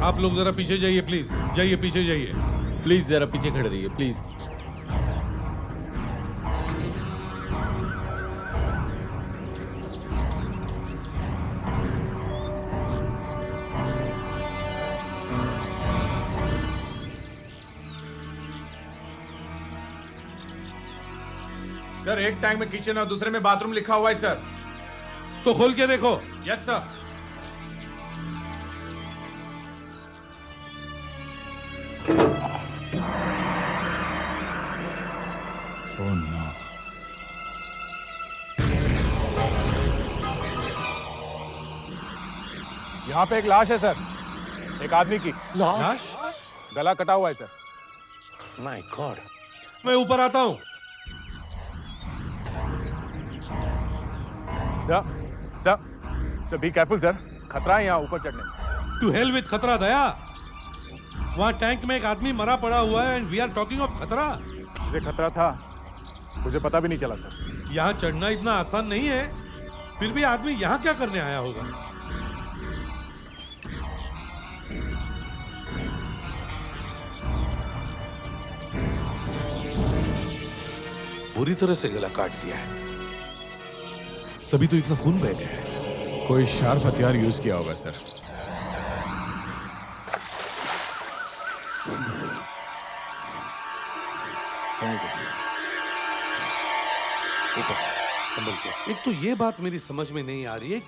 आप लोग जरा पीछे जाइए प्लीज, जाइए पीछे जाइए।
प्लीज जरा पीछे खड़े रहिए प्लीज।
सर एक टैंक में किचन और दूसरे में बाथरूम लिखा हुआ है सर।
तो खोल के देखो।
Yes sir. Oh no. यहाँ पे एक लाश है सर, एक आदमी की।
लाश?
गला कटा हुआ है सर।
My God. मैं ऊपर आता हूँ।
सर बी केयरफुल सर, खतरा है यहाँ ऊपर चढ़ने में।
टू हेल विद खतरा दया। वहाँ टैंक में एक आदमी मरा पड़ा हुआ है and we are talking of खतरा।
जिसे खतरा था मुझे पता भी नहीं चला सर।
यहाँ चढ़ना इतना आसान नहीं है, फिर भी आदमी यहाँ क्या करने आया होगा? बुरी तरह से गला काट दिया है, तभी तो इतना खून बह गया है।
कोई शार्प हथियार यूज किया होगा सर।
संभल के। एक तो ये बात मेरी समझ में नहीं आ रही है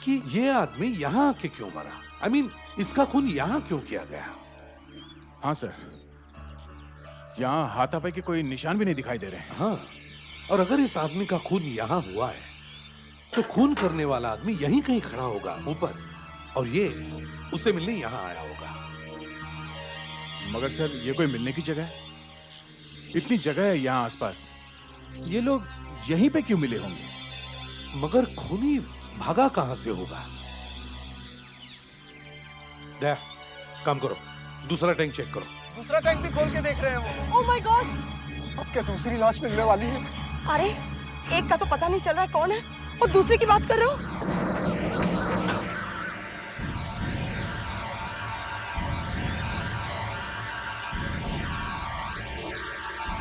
कि ये आदमी यहाँ आके क्यों मरा। I mean, इसका खून यहाँ क्यों किया गया?
हाँ सर, यहाँ हाथापाई के कोई निशान भी नहीं दिखाई दे रहे हैं।
हाँ, और अगर इस आदमी का खून यहाँ हुआ है तो खून करने वाला आदमी यहीं कहीं खड़ा होगा ऊपर, और ये उसे मिलने यहाँ आया होगा।
मगर सर ये कोई मिलने की जगह है? इतनी जगह है यहाँ आसपास, ये लोग यहीं पे क्यों मिले होंगे?
मगर खूनी भागा कहां से होगा? दया, काम करो, दूसरा टैंक चेक करो।
दूसरा टैंक भी खोल के देख रहे हैं वो।
ओह माय गॉड,
अब क्या दूसरी लाश मिलने वाली है?
अरे एक का तो पता नहीं चल रहा है कौन है, और दूसरे की बात कर रहे हो।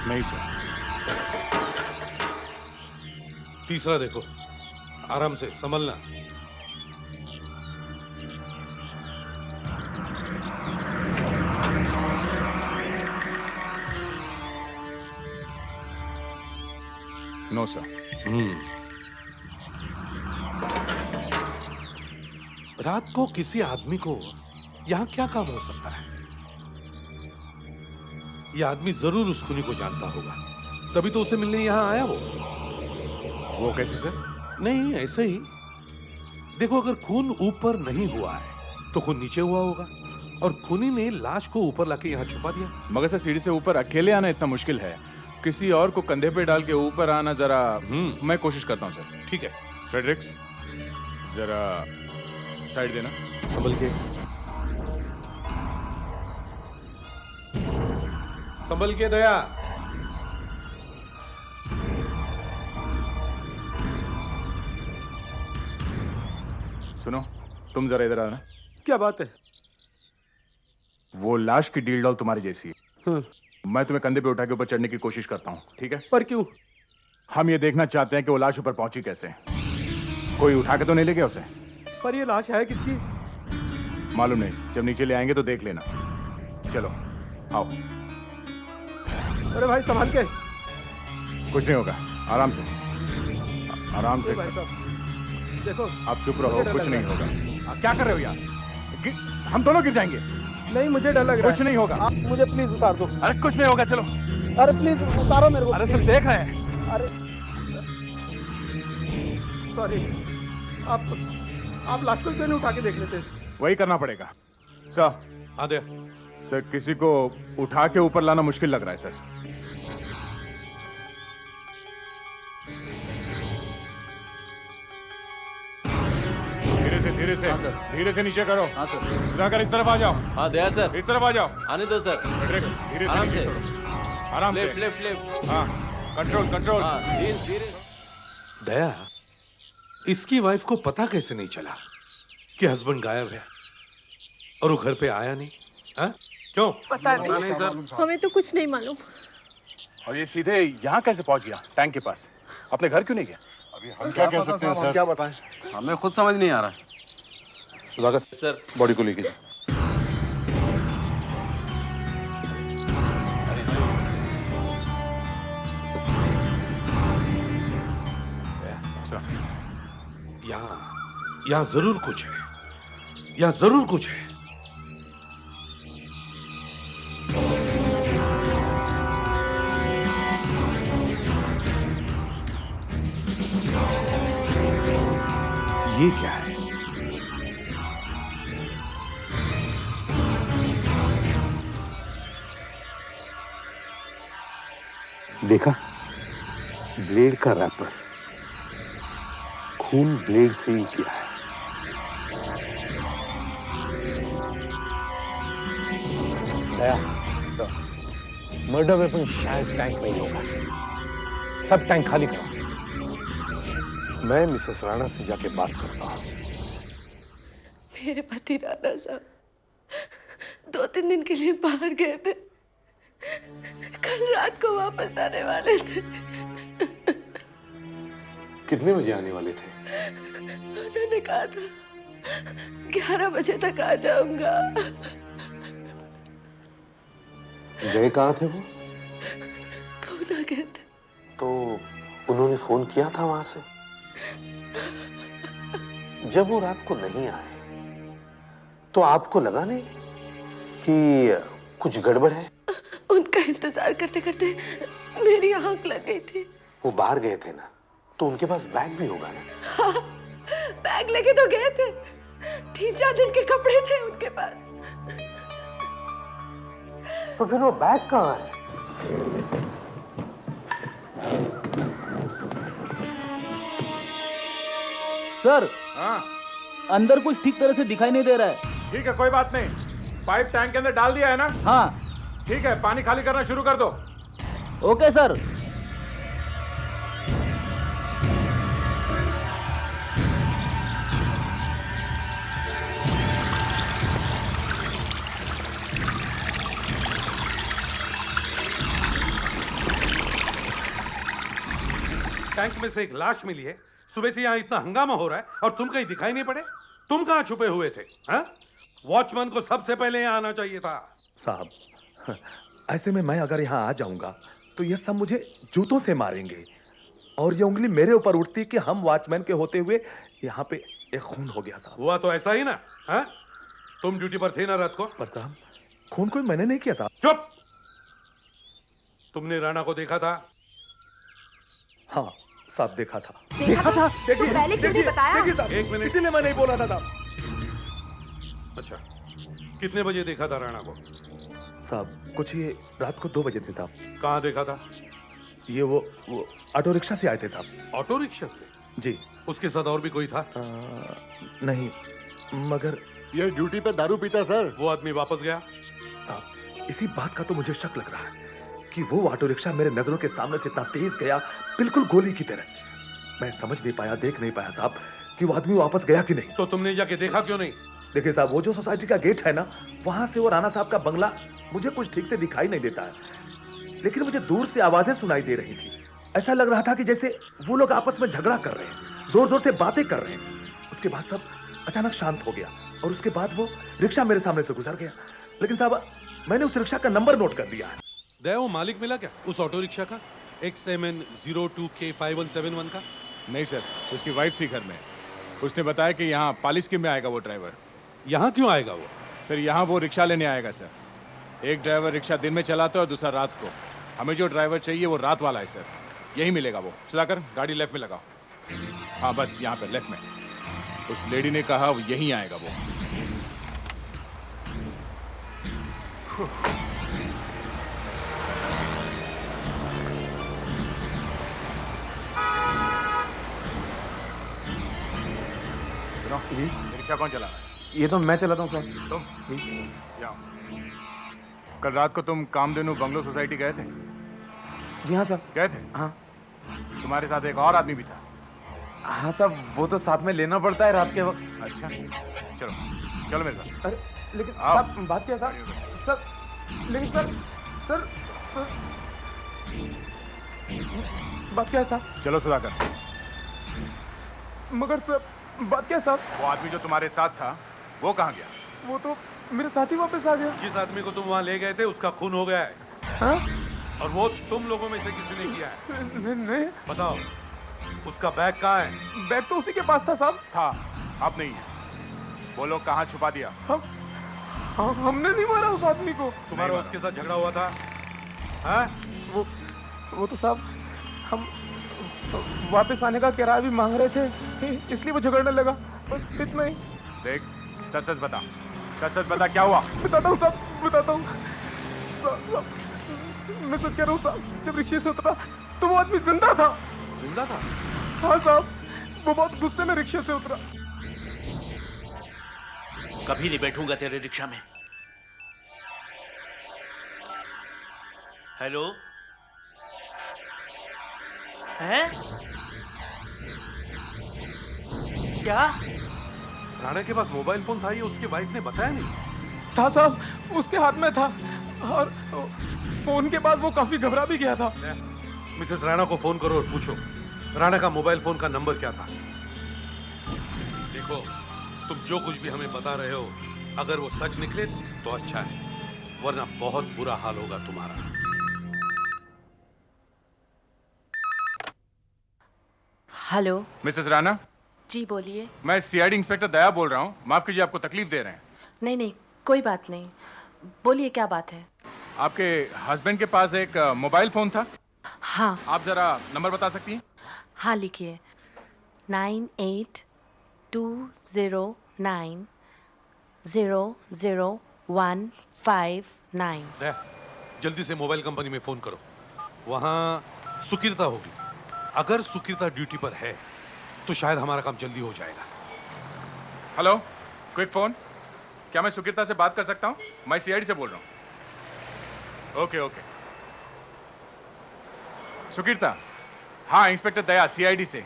नहीं सर।
तीसरा देखो, आराम से संभलना।
No sir.
रात को किसी आदमी को यहाँ क्या काम हो सकता है? यह आदमी जरूर उस खूनी को जानता होगा, तभी तो उसे मिलने यहाँ आया वो
कैसे सर?
नहीं, ऐसे ही। देखो, अगर खून ऊपर नहीं हुआ है तो खून नीचे हुआ होगा, और खूनी ने लाश को ऊपर लाके यहाँ छुपा दिया।
मगर सर सीढ़ी से ऊपर अकेले आना इतना मुश्किल है, किसी और को कंधे पे डाल के ऊपर आना जरा। मैं कोशिश करता हूँ सर।
ठीक है
फ्रेडरिक्स, जरा साइड देना।
संभल के, संभल के दया।
सुनो, तुम जरा इधर आना।
क्या बात है?
वो लाश की डील डॉल तुम्हारी जैसी है। मैं तुम्हें कंधे पे उठा के ऊपर चढ़ने की कोशिश करता हूँ, ठीक है?
पर क्यों?
हम ये देखना चाहते हैं कि वो लाश ऊपर पहुंची कैसे। कोई उठा के तो नहीं ले गया उसे?
पर ये लाश है किसकी?
मालूम नहीं, जब नीचे ले आएंगे तो देख लेना। चलो आओ।
अरे भाई संभाल के।
कुछ नहीं होगा, आराम से, आराम से।
भाई साहब देखो,
आप चुप रहो, कुछ नहीं होगा। आप क्या कर रहे हो यार? हम दोनों गिर जाएंगे।
नहीं मुझे डर लग रहा है।
कुछ नहीं होगा।
आप मुझे प्लीज उतार दो।
अरे कुछ नहीं होगा, चलो।
अरे प्लीज उतारो मेरे को।
अरे सिर्फ देख रहे हैं।
अरे सॉरी, आप लाश को क्यों नहीं उठा के देख लेते?
वही करना पड़ेगा सर।
आदे
सर, किसी को उठा के ऊपर लाना मुश्किल लग रहा है सर। धीरे से,
हाँ, सर।
धीरे से नीचे करो।
हाँ सर।
सुधाकर इस तरफ आ जाओ।
हाँ दया सर।
इस तरफ आ जाओ।
आने दो सर।
धीरे
आराम
से
से।
नीचे छोड़ो। आराम से।
लेफ्ट।
हाँ, कंट्रोल कंट्रोल।
हाँ, धीरे।
दया, इसकी वाइफ को पता कैसे नहीं चला कि हस्बैंड गायब है और वो घर पे आया नहीं? हाँ? क्यों?
पता नहीं
सर,
हमें तो कुछ नहीं मालूम।
और ये सीधे यहाँ कैसे पहुंच गया? टैंक के पास। अपने घर क्यों नहीं गया?
अभी हम क्या कह सकते हैं सर? क्या बताएं?
हमें खुद समझ नहीं आ रहा।
सुधाकर
सर,
बॉडी को लेके जा। यहाँ जरूर कुछ है, यहाँ जरूर कुछ है। ये क्या है?
देखा, ब्लेड का रैपर, खून ब्लेड से ही किया है। दया, मर्डर वेपन शायद टैंक में ही होगा। सब टैंक खाली करो। मैं मिसेस राणा से जाके बात करता हूँ।
मेरे पति राणा साहब 2-3 दिन के लिए बाहर गए थे, कल रात को वापस आने वाले थे।
कितने बजे आने वाले थे?
उन्होंने कहा था 11 बजे तक आ जाऊंगा।
गए कहाँ थे वो?
पूना गए थे।
तो उन्होंने फोन किया था वहां से? जब वो रात को नहीं आए तो आपको लगा नहीं कि कुछ गड़बड़ है?
उनका इंतजार करते करते मेरी आंख लग गई थी।
वो बाहर गए थे ना, तो उनके पास बैग भी होगा ना?
हाँ, बैग लेके तो गए थे, 3-4 दिन के कपड़े थे उनके पास।
तो फिर वो बैग कहाँ है?
सर,
हाँ,
अंदर कुछ ठीक तरह से दिखाई नहीं दे रहा है।
ठीक है, कोई बात नहीं। पाइप टैंक के अंदर डाल दिया है ना?
हाँ।
ठीक है, पानी खाली करना शुरू कर दो।
Okay sir.
टैंक में से एक लाश मिली है। सुबह से यहाँ इतना हंगामा हो रहा है और तुम कहीं दिखाई नहीं पड़े। तुम कहाँ छुपे हुए थे? हाँ? वॉचमैन को सबसे पहले यहाँ आना चाहिए था।
साहब, ऐसे में मैं अगर यहाँ आ जाऊंगा तो ये सब मुझे जूतों से मारेंगे और ये उंगली मेरे ऊपर उठती कि हम वॉचमैन के होते हुए यहाँ पे एक खून हो गया साहब।
हुआ तो ऐसा ही ना? हाँ? तुम ड्यूटी पर थे ना रात को?
पर साहब, खून कोई मैंने नहीं किया साहब।
चुप! तुमने राणा को देखा था?
हाँ साहब, देखा था।
देखा था? तो पहले क्यों नहीं बताया?
देखिए साहब,
एक मिनट।
इसीलिए मैं नहीं बोला था साहब।
अच्छा, कितने बजे देखा था राणा को?
साहब, कुछ ये रात को 2 बजे थे साहब।
कहाँ देखा था?
ये वो ऑटो रिक्शा से आए थे साहब।
ऑटो रिक्शा से?
जी।
उसके साथ और भी कोई था?
नहीं, मगर
ये ड्यूटी पे दारू पीता सर।
वो आदमी वापस गया?
साहब, इसी बात का तो मुझे शक लग रहा है कि वो ऑटो रिक्शा मेरे नजरों के सामने से इतना तेज गया, बिल्कुल गोली की तरह। मैं समझ नहीं पाया, देख नहीं पाया साहब कि वो आदमी वापस गया कि नहीं।
तो तुमने जाके देखा क्यों नहीं?
देखिए साहब, वो जो सोसाइटी का गेट है ना, वहां से वो राणा साहब का बंगला मुझे कुछ ठीक से दिखाई नहीं देता है। लेकिन मुझे दूर से आवाजें सुनाई दे रही थी। ऐसा लग रहा था कि जैसे वो लोग आपस में झगड़ा कर रहे हैं, जोर जोर से बातें कर रहे हैं। उसके बाद सब अचानक शांत हो गया और उसके बाद वो रिक्शा मेरे सामने से गुजर गया। लेकिन साहब, मैंने उस रिक्शा का नंबर नोट कर लिया है।
दया, वो मालिक मिला क्या उस ऑटो रिक्शा का, XMN02K5171 का?
नहीं सर, उसकी वाइफ थी घर में। उसने बताया कि यहाँ पालिस्की में आएगा वो ड्राइवर।
यहाँ क्यों आएगा वो?
सर, यहाँ वो रिक्शा लेने आएगा सर। एक ड्राइवर रिक्शा दिन में चलाता है और दूसरा रात को। हमें जो ड्राइवर चाहिए वो रात वाला है सर। यही मिलेगा वो। सुधाकर, गाड़ी लेफ्ट में लगाओ। हाँ बस यहाँ पर लेफ्ट में। उस लेडी ने कहा वो यहीं आएगा वो।
जी,
रिक्शा कौन चला रहा है?
ये तो मैं चलाता हूँ सर।
तुम? यहाँ। कल रात को तुम कामधेनु बंगलो सोसाइटी गए थे?
जी हाँ सर।
गए थे?
हाँ।
तुम्हारे साथ एक और आदमी भी था?
हाँ सर, वो तो साथ में लेना पड़ता है रात के वक्त।
अच्छा, चलो चलो मेरे साथ।
अरे लेकिन
आओ।
साहब, बात क्या सर? सर लेकिन सर बात क्या है साहब?
चलो सुधाकर।
मगर सर बात क्या है साहब?
वो आदमी जो तुम्हारे साथ था वो कहाँ गया?
वो तो मेरे साथ ही वापस आ गया।
जिस आदमी को तुम वहाँ ले गए थे उसका खून हो गया है।
हाँ?
और वो तुम लोगों में से किसी ने किया है?
नहीं।
बताओ, उसका बैग कहाँ है?
बैग तो उसी के पास था साहब।
था, अब नहीं है। बोलो कहाँ छुपा दिया?
हमने नहीं मारा उस आदमी को।
तुम्हारा उसके साथ झगड़ा हुआ था? हाँ?
वो तो साहब, हम वापस आने का किराया भी मांग रहे थे, इसलिए वो झगड़ने लगा, बस इतना ही।
देख, सच सच बता, सच सच बता क्या हुआ?
बताता हूँ साहब, बताता हूँ। मैं सच कह रहा हूँ साहब, जब रिक्शे से उतरा तो वो आदमी जिंदा था।
जिंदा था?
हाँ साहब, वो बहुत गुस्से में रिक्शे से उतरा।
कभी नहीं बैठूंगा तेरे रिक्शा में। हेलो, हैं? क्या?
राणा के पास मोबाइल फोन था, ये उसकी वाइफ ने बताया नहीं?
था साहब, उसके हाथ में था और फोन के बाद वो काफी घबरा भी गया था।
मिसेस राणा को फोन करो और पूछो राणा का मोबाइल फोन का नंबर क्या था। देखो, तुम जो कुछ भी हमें बता रहे हो, अगर वो सच निकले तो अच्छा है, वरना बहुत बुरा हाल होगा तुम्हारा।
हेलो।
मिसेस राणा?
जी बोलिए।
मैं सीआईडी इंस्पेक्टर दया बोल रहा हूँ। माफ कीजिए, आपको तकलीफ दे रहे हैं।
नहीं, कोई बात नहीं, बोलिए क्या बात है।
आपके हस्बैंड के पास एक मोबाइल फोन था?
हाँ।
आप जरा नंबर बता सकती हैं?
हाँ लिखिए, 9820090159।
दया, जल्दी से मोबाइल कंपनी में फोन करो, वहाँ सुकीर्ता होगी। अगर सुकीर्ता ड्यूटी पर है तो शायद हमारा काम जल्दी हो जाएगा।
Hello, quick phone. क्या मैं सुकीर्ता से बात कर सकता हूँ? मैं सीआईडी से बोल रहा हूँ। Okay okay. सुकीर्ता? हाँ, इंस्पेक्टर दया, सीआईडी से।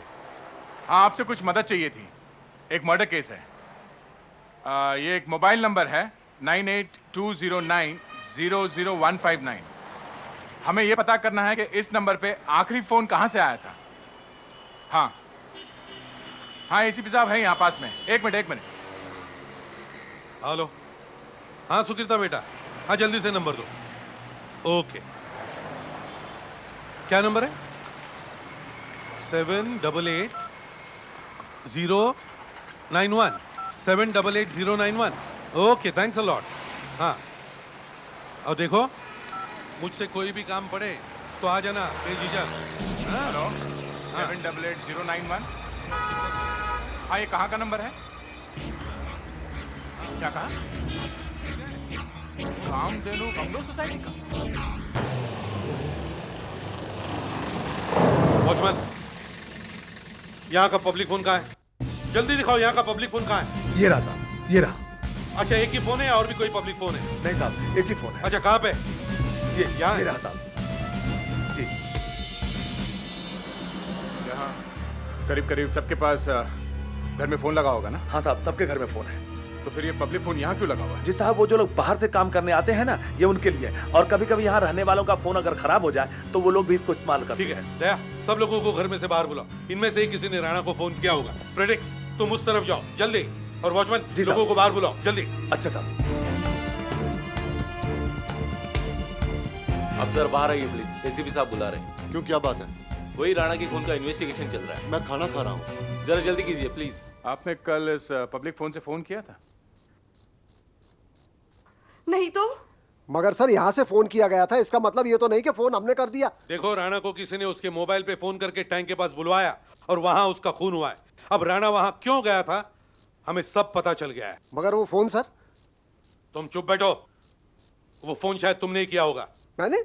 हाँ, आपसे कुछ मदद चाहिए थी। एक मर्डर केस है। ये एक मोबाइल नंबर है 9820900159। हमें ये पता करना है कि इस नंबर पे आखिरी फोन कहाँ से आया था। हाँ हाँ, एसीपी साहब है यहाँ पास में। एक मिनट।
हेलो। हाँ सुकीर्ता बेटा, हाँ जल्दी से नंबर दो। ओके, क्या नंबर है? 788091 788091। Okay, thanks a lot. हाँ, और देखो, मुझसे कोई भी काम पड़े तो आ जाना बेझिझक।
हेलो, 788091। हाँ, ये कहाँ का नंबर है? क्या कहा? कामधेनु बंगलो सोसाइटी का?
वॉचमैन, यहाँ का पब्लिक फोन कहाँ है? जल्दी दिखाओ, यहाँ का पब्लिक फोन कहाँ है?
ये रहा साहब, ये रहा।
अच्छा, एक ही फोन है और भी कोई पब्लिक फोन है?
नहीं साहब, एक ही फोन है।
अच्छा, कहाँ पे?
ये
यहाँ
रहा साहब जी।
यहाँ करीब सबके पास घर में फोन लगा होगा ना?
हाँ साहब, सबके घर में फोन है।
तो फिर ये पब्लिक फोन यहाँ क्यों लगा हुआ है?
जी साहब, वो जो लोग बाहर से काम करने आते हैं ना, ये उनके लिए है। और कभी कभी यहाँ रहने वालों का फोन अगर खराब हो जाए तो वो लोग भी इसको इस्तेमाल करते हैं।
ठीक है दया, सब लोगों को घर में से बाहर बुलाओ। इनमें से ही किसी ने राणा को फोन किया होगा। फ्रेडिक्स, तुम उस तरफ जाओ जल्दी, और वॉचमैन लोगों को बाहर बुलाओ जल्दी।
अच्छा साहब।
अफसर बाहर आइए प्लीज, एसीपी साहब बुला रहे हैं।
क्यों, क्या बात है?
वही राणा के खून का इन्वेस्टिगेशन चल रहा है।
मैं खाना खा रहा हूँ,
जरा जल्दी कीजिए प्लीज।
आपने कल इस पब्लिक फोन से फोन किया था?
नहीं तो
मगर सर यहाँ से फोन किया गया था, इसका मतलब ये तो नहीं कि फोन हमने कर दिया।
देखो, राणा को किसी ने उसके मोबाइल पे फोन करके टैंक के पास बुलवाया और वहां उसका खून हुआ है। अब राणा वहां क्यों गया था हमें सब पता चल गया है।
मगर वो फोन सर?
तुम चुप बैठो, वो फोन शायद तुमने ही किया होगा।
मैंने?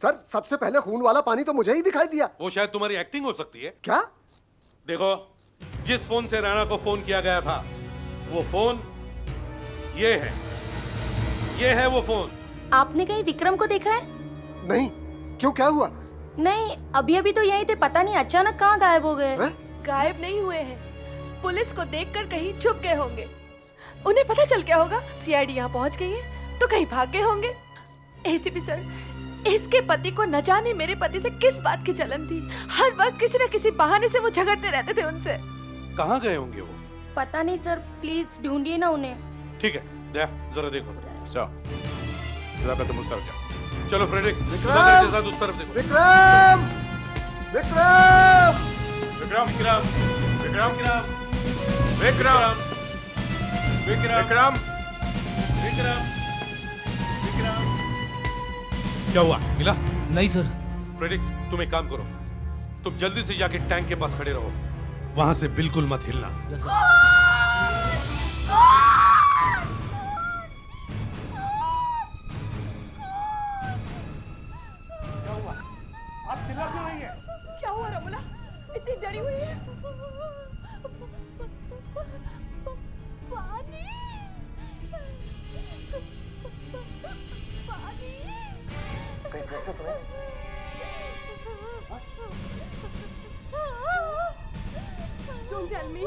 सर सबसे पहले खून वाला पानी तो मुझे ही दिखाई दिया।
वो शायद तुम्हारी एक्टिंग हो सकती है।
क्या?
देखो, जिस फोन से राणा को फोन किया गया था वो फोन ये है वो फोन।
आपने कहीं विक्रम को देखा है?
नहीं। क्यों, क्या हुआ?
नहीं, अभी अभी तो यही थे, पता नहीं अचानक कहाँ गायब हो गए।
गायब नहीं हुए हैं, पुलिस को देखकर कहीं छुप गए होंगे। उन्हें पता चल गया होगा सीआईडी यहाँ पहुँच गई है, तो कहीं भाग गए होंगे। एसीपी सर, इसके पति को न जाने मेरे पति से किस बात की जलन थी। हर वक्त किसी न किसी बहाने से वो झगड़ते रहते थे उनसे।
कहाँ गए होंगे वो?
पता नहीं सर, प्लीज ढूंढिए ना उन्हें।
ठीक है दया, जरा देखो।
जरा तुम उस तरफ जाओ।
चलो फ्रेडिक्स,
विक्रम!
साथ उस तरफ देखो।
विक्रम! विक्रम!
विक्रम! विक्रम! विक्रम! विक्रम! विक्रम! विक्रम!
क्या हुआ, मिला?
नहीं सर।
फ्रेडिक्स, तुम एक काम करो, तुम जल्दी से जाके टैंक के पास खड़े रहो, वहां से बिल्कुल मत हिलना।
आप चिल्ला क्यों रही है?
क्या हुआ रमला, इतनी डरी हुई है? पानी, पानी।
कहीं कैसे तो नहीं?
Don't tell me.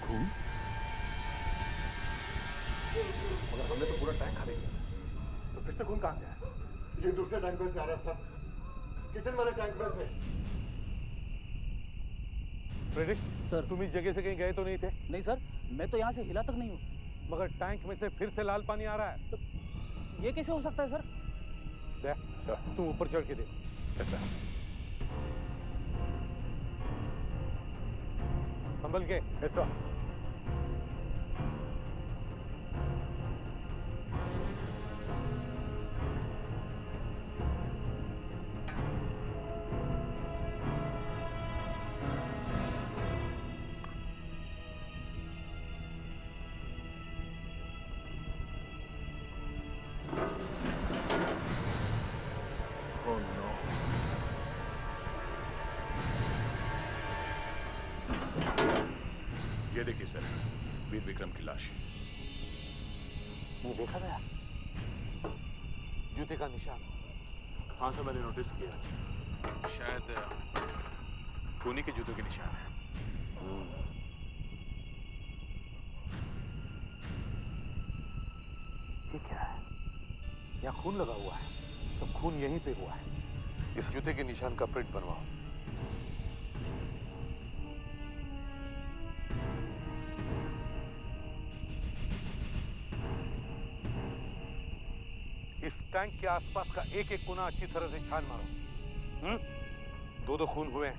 खून? मगर हमने तो पूरा टैंक खाली किया, तो फिर से खून कहाँ से आया?
ये दूसरे टैंक में से आ रहा था, किचन वाले टैंक में से।
फ्रेडिक्स सर, तुम इस जगह से कहीं गए तो नहीं थे?
नहीं सर, मैं तो यहाँ से हिला तक नहीं हूँ।
मगर टैंक में से फिर से लाल पानी आ रहा है।
तो ये कैसे हो सकता है सर?
तुम ऊपर चढ़ के देखो। संभल के। ऐसा
ये देखिए सर, वीर विक्रम की लाश।
ये देखा गया
जूते का निशान।
हाँ सर, मैंने नोटिस किया। शायद खूनी के जूतों के निशान है।
ये क्या है? यहाँ खून लगा हुआ है, तो खून यहीं पे हुआ है। इस जूते के निशान का प्रिंट बनवाओ।
इस टैंक के आसपास का एक एक कोना अच्छी तरह से छान मारो। दो खून हुए हैं,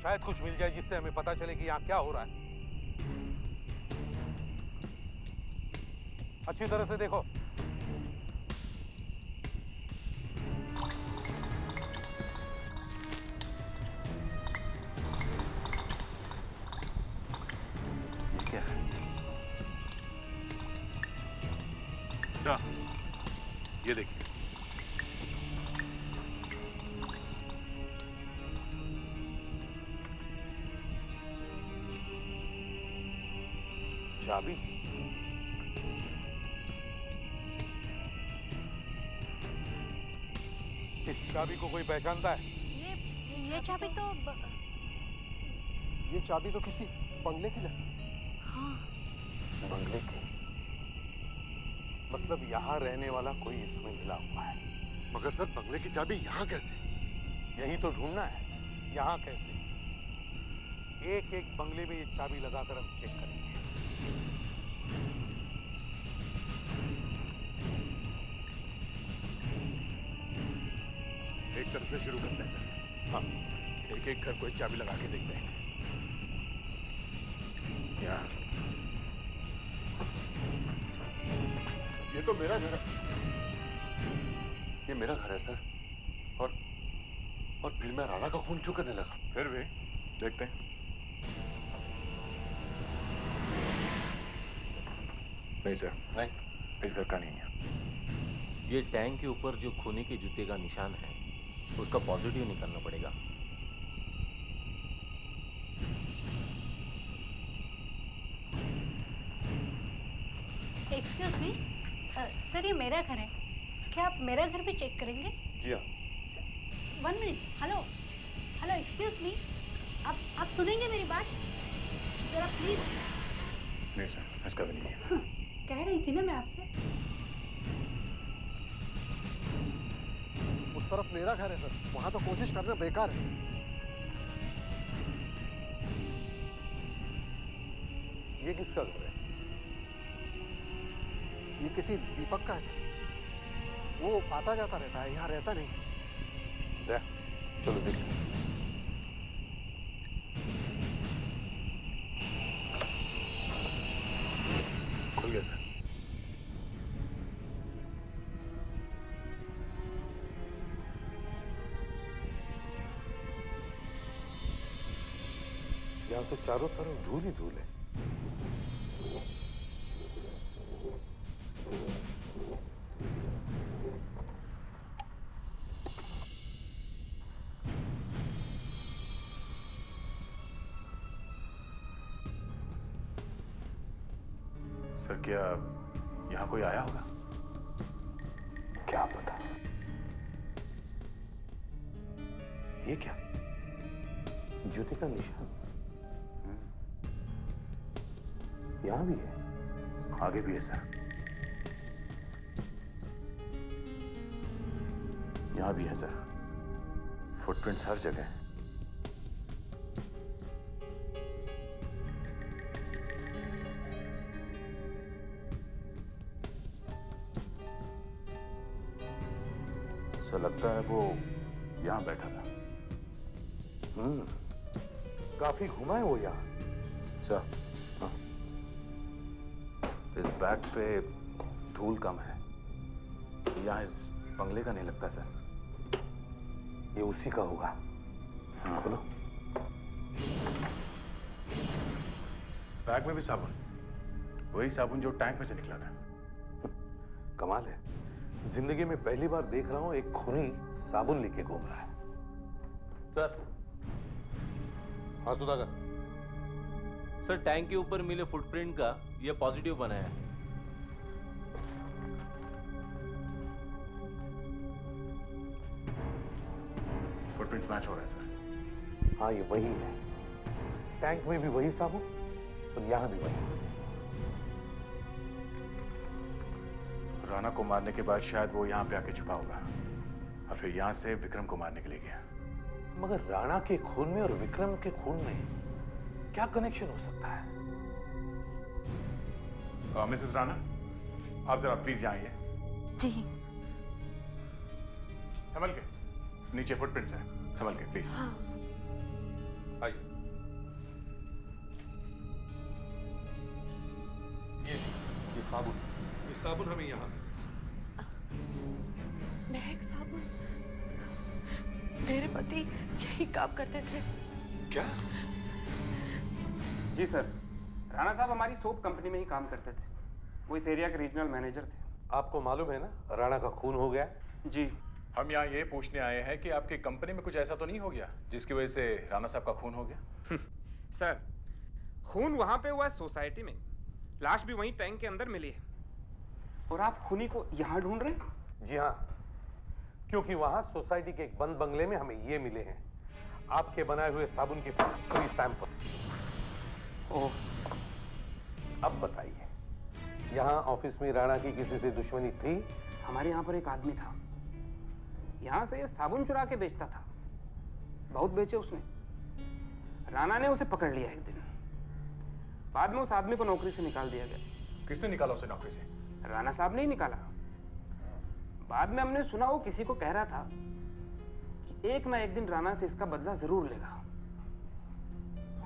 शायद कुछ मिल जाए जिससे हमें पता चले कि यहाँ क्या हो रहा है। अच्छी तरह से देखो।
ये क्या है?
ये देखिए।
चाबी? इस चाबी को कोई पहचानता है?
ये चाबी तो
ये चाबी तो किसी बंगले की लगती है।
हाँ।
बंगले की? मतलब यहाँ रहने वाला कोई इसमें मिला हुआ है।
मगर सर बंगले की चाबी यहाँ कैसे?
यही तो ढूंढना है, यहाँ कैसे। एक एक बंगले में ये चाबी लगाकर हम चेक करेंगे।
एक तरफ से शुरू करते हैं सर। हाँ, एक एक घर को एक चाबी लगा के देखते हैं। यहाँ
ये तो मेरा घर है। ये मेरा घर है सर। और फिर मैं राणा का खून क्यों करने लगा?
फिर भी देखते हैं। नहीं सर, नहीं, इस घर का नहीं है।
ये टैंक के ऊपर जो खूनी के जूते का निशान है उसका पॉजिटिव निकालना पड़ेगा।
एक्सक्यूज मी सर, ये मेरा घर है, क्या आप मेरा घर भी चेक करेंगे?
जी हाँ।
1 minute. Hello hello, excuse me, आप सुनेंगे मेरी बात जरा प्लीज?
नहीं सर, इसका भी नहीं है।
कह रही थी ना मैं आपसे।
उस तरफ मेरा घर है सर, वहां तो कोशिश करना बेकार है।
ये किसका घर है?
ये किसी दीपक का है सर। वो आता जाता रहता है, यहाँ रहता नहीं।
चलो देखते हैं।
खुल गया सर।
यहाँ तो चारों तरफ धूल ही धूल है।
सर क्या यहाँ कोई आया होगा?
क्या पता। ये क्या? जूते का निशान यहाँ भी है,
आगे भी है सर। यहाँ भी है सर। फुटप्रिंट्स हर जगह है। सर लगता है वो यहाँ बैठा था।
काफी घुमा है वो यहाँ।
सर इस बैग पे धूल कम है, यहाँ इस बंगले का नहीं लगता सर।
ये उसी का होगा।
हाँ बोलो। बैग में भी साबुन, वही साबुन जो टैंक में से निकला था।
कमाल है, जिंदगी में पहली बार देख रहा हूं एक खूनी साबुन लेके घूम रहा है।
सर।
हाँ सुधाकर।
सर टैंक के ऊपर मिले फुटप्रिंट का ये पॉजिटिव बनाया है।
फुटप्रिंट मैच हो रहा है सर।
हाँ ये वही है। टैंक में भी वही साबुन और यहाँ भी वही।
राणा को मारने के बाद शायद वो यहाँ पे आके छुपा होगा और फिर यहाँ से विक्रम को मारने के लिए गया।
मगर राणा के खून में और विक्रम के खून में क्या कनेक्शन हो सकता है?
मिसेस राणा, आप जरा प्लीज यहाँ आइए।
जी।
संभल के, नीचे फुटप्रिंट्स हैं, संभल के प्लीज।
हाँ।
आइए।
ये साबुन हमें यहाँ।
महक साबुन, मेरे पति यही काम करते थे।
क्या?
जी सर, राणा साहब हमारी सोप कंपनी में ही काम करते थे। वो इस एरिया के रीजनल मैनेजर थे।
आपको मालूम है ना राणा का खून हो गया?
जी।
हम यहाँ ये पूछने आए हैं कि आपकी कंपनी में कुछ ऐसा तो नहीं हो गया जिसकी वजह से राणा साहब का खून हो गया?
सर, खून वहां पे हुआ है सोसाइटी में, लाश भी वहीं टैंक के अंदर मिली है। और आप खूनी को यहाँ ढूंढ रहे हैं?
जी हाँ, क्योंकि वहां सोसाइटी के एक बंद बंगले में हमें ये मिले हैं, आपके बनाए हुए साबुन के फ्री सैंपल्स। ओह, अब बताइए, यहाँ ऑफिस में राणा की किसी से दुश्मनी थी?
हमारे यहाँ पर एक आदमी था, यहाँ से ये साबुन चुरा के बेचता था, बहुत बेचे उसने। राणा ने उसे पकड़ लिया एक दिन, बाद में उस आदमी को नौकरी से निकाल दिया गया।
किसने निकाला उसे नौकरी से?
राणा साहब ने ही निकाला। बाद में हमने सुना वो किसी को कह रहा था कि एक ना एक दिन राणा से इसका बदला जरूर लेगा।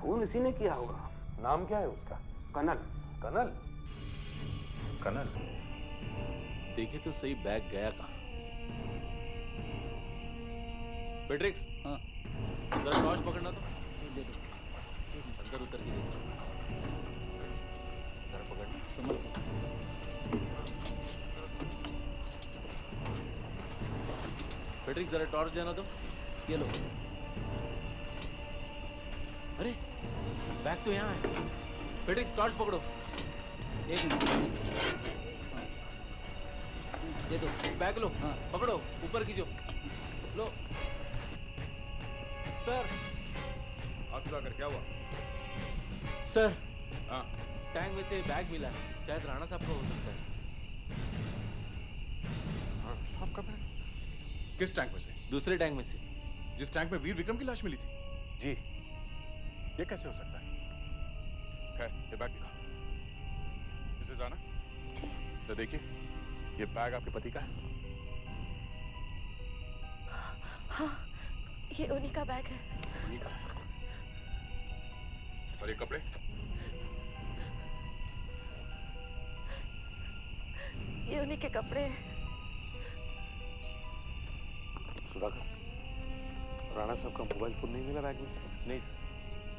खून इसी ने किया होगा।
नाम क्या है उसका?
कनल।
कनल?
कनल? देखे तो सही, बैग गया कहाँ? पेट्रिक्स, हाँ, जरा टॉर्च पकड़ना तो। दे दो। अंदर उतर के देखो। जरा पकड़ना। समझ। पेट्रिक्स, जरा टॉर्च देना तो। ये लो। अरे, बैग तो यहाँ है। पेट्रिक्स, टॉर्च पकड़ो। एक मिनट। दे दो। बैग लो। हाँ, पकड़ो, ऊपर कीजो। लो। सर।
सुधाकर, क्या हुआ?
सर,
हाँ,
टैंक में से बैग मिला है, शायद राणा साहब का हो सकता है।
राणा साहब का बैग? किस टैंक में से?
दूसरे टैंक में से।
जिस टैंक में वीर विक्रम की लाश मिली थी?
जी।
ये कैसे हो सकता है? खैर, ये बैग दिखा। मिसेस राणा, तो देखिए, ये बैग आपके पति का है?
हाँ, ये उन्हीं का बैग है।
उन्हीं का। और ये कपड़े?
ये उन्हीं के कपड़े हैं।
सुधाकर, राणा साहब का मोबाइल फोन नहीं मिला बैग में से?
नहीं सर।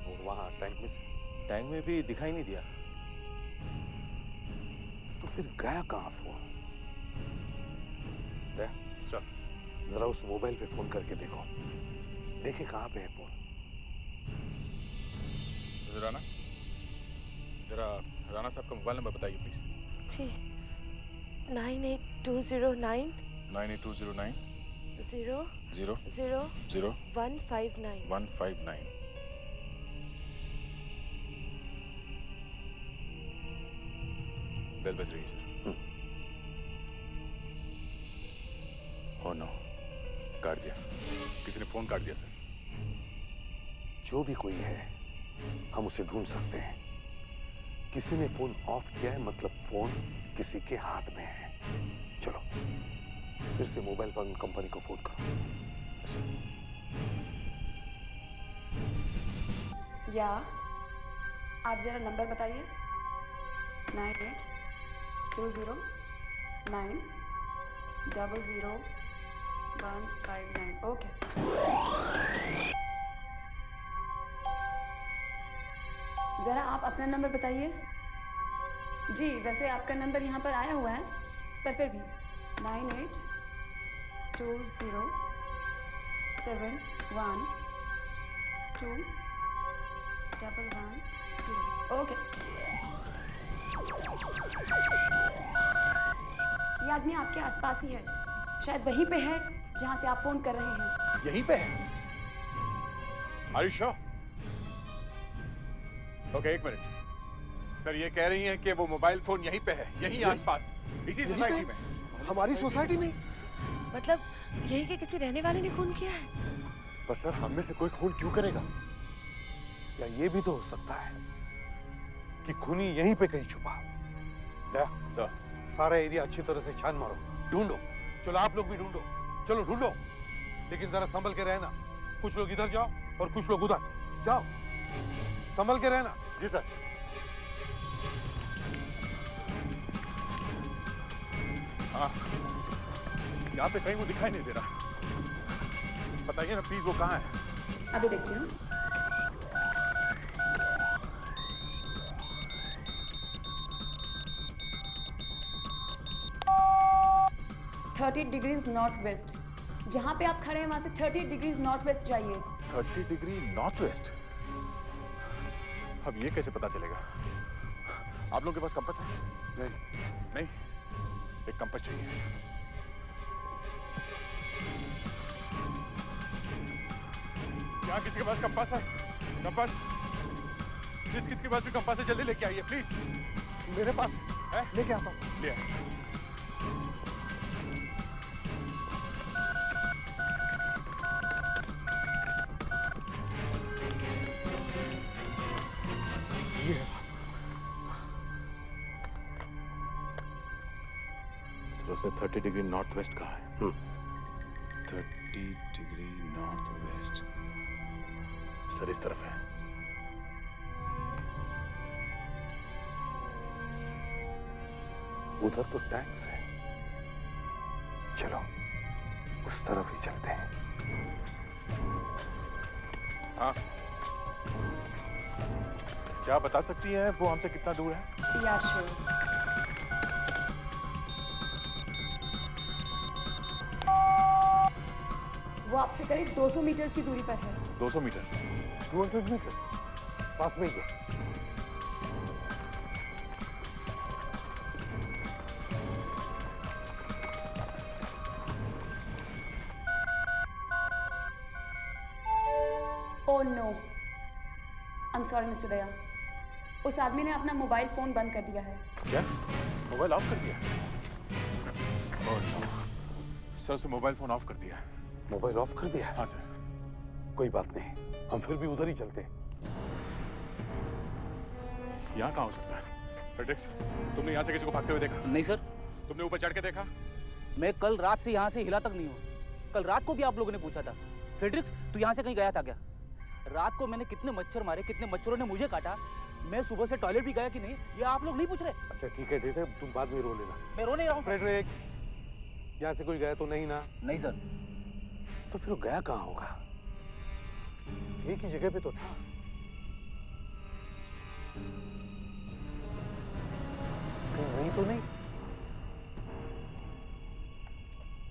और वहां टैंक में से?
टैंक में भी दिखाई नहीं दिया।
तो फिर गया कहाँ फोन? दे,
सर,
जरा उस मोबाइल पे फोन करके देखो, देखे कहाँ पे है फोन।
राणा, जरा राणा साहब का मोबाइल नंबर बताइए प्लीज।
जी, 98209
98209
0
0
0
0
159
159। बेल बज रही है सर। ओह नो, काट दिया, किसी ने फोन काट दिया सर।
जो भी कोई है, हम उसे ढूंढ सकते हैं। किसी ने फोन ऑफ किया है, मतलब फोन किसी के हाथ में है। चलो, फिर से मोबाइल फोन कंपनी को फोन करो।
या आप जरा नंबर बताइए। 9820900159। ओके। जरा आप अपना नंबर बताइए। जी, वैसे आपका नंबर यहाँ पर आया हुआ है, पर फिर भी 9820712110। ओके। ये आदमी आपके आसपास ही है, शायद वहीं पे है जहाँ से आप फोन कर रहे हैं।
यहीं पे है? Are you sure? ओके, एक मिनट। सर, ये कह रही हैं कि वो मोबाइल फोन यहीं पे है, यहीं आसपास, इसी सोसाइटी में।
हमारी सोसाइटी में?
मतलब यही के किसी रहने वाले ने खून किया है?
पर सर, हम में से कोई खून क्यों करेगा? या ये भी तो हो सकता है कि खूनी यहीं पे कहीं छुपा। दया,
सर,
सारा एरिया अच्छी तरह से छान मारो, ढूंढो। चलो, आप लोग भी ढूंढो। चलो ढूंढो, लेकिन जरा संभल के रहना। कुछ लोग इधर जाओ और कुछ लोग उधर जाओ, संभल के रहना।
जी सर।
हाँ, यहाँ पे कहीं वो दिखाई नहीं दे रहा। बताइए ना प्लीज, वो कहाँ है?
अभी देखती हूँ। Degrees north west. जहां पे आप खड़े हैं वहां से 30 डिग्रीज नॉर्थ वेस्ट जाइए।
30 डिग्री नॉर्थ वेस्ट? अब ये कैसे पता चलेगा? आप लोगों के पास कंपास है? नहीं। एक कंपास चाहिए। यहाँ किसी के पास कंपास है? कंपास? जिस किसके पास भी कंपास है जल्दी लेके आइए प्लीज।
मेरे पास
है?
लेके आता हूँ।
ले आ।
ये है साहब।
सर उसने 30 डिग्री नॉर्थ वेस्ट कहा है।
30 डिग्री नॉर्थ वेस्ट।
सर इस तरफ है। उधर तो टैंक्स है। चलो उस तरफ ही चलते हैं।
हाँ, क्या बता सकती हैं वो हमसे कितना दूर है?
या श्योर। वो आपसे करीब 200 मीटर की दूरी पर है।
200 मीटर?
200 मीटर पास में ही है।
Oh no, I am sorry mister Daya, उस आदमी ने अपना मोबाइल फोन बंद कर दिया है।
क्या? मोबाइल ऑफ कर दिया? Oh no. सर उसने मोबाइल फोन ऑफ कर दिया।
मोबाइल ऑफ कर दिया?
हाँ सर।
कोई बात नहीं, हम फिर भी उधर ही चलते हैं।
यहाँ कहाँ हो सकता है? फ्रेडरिक्स, तुमने यहाँ से किसी को भागते हुए देखा?
नहीं सर।
तुमने ऊपर चढ़ के देखा?
मैं कल रात से यहाँ से हिला तक नहीं हूँ। कल रात को भी आप लोगों ने पूछा था, फ्रेडरिक्स तू यहाँ से कहीं गया था क्या? रात को मैंने कितने मच्छर मारे, कितने मच्छरों ने मुझे काटा, मैं सुबह से टॉयलेट भी गया कि नहीं, ये आप लोग नहीं पूछ रहे?
अच्छा ठीक है तुम बाद में रो लेना।
मैं रो नहीं रहा हूँ।
फ्रेडरिक्स, यहाँ से कोई गया तो नहीं ना?
नहीं सर।
तो फिर वो गया कहाँ होगा? एक ही जगह पे तो था। नहीं तो नहीं।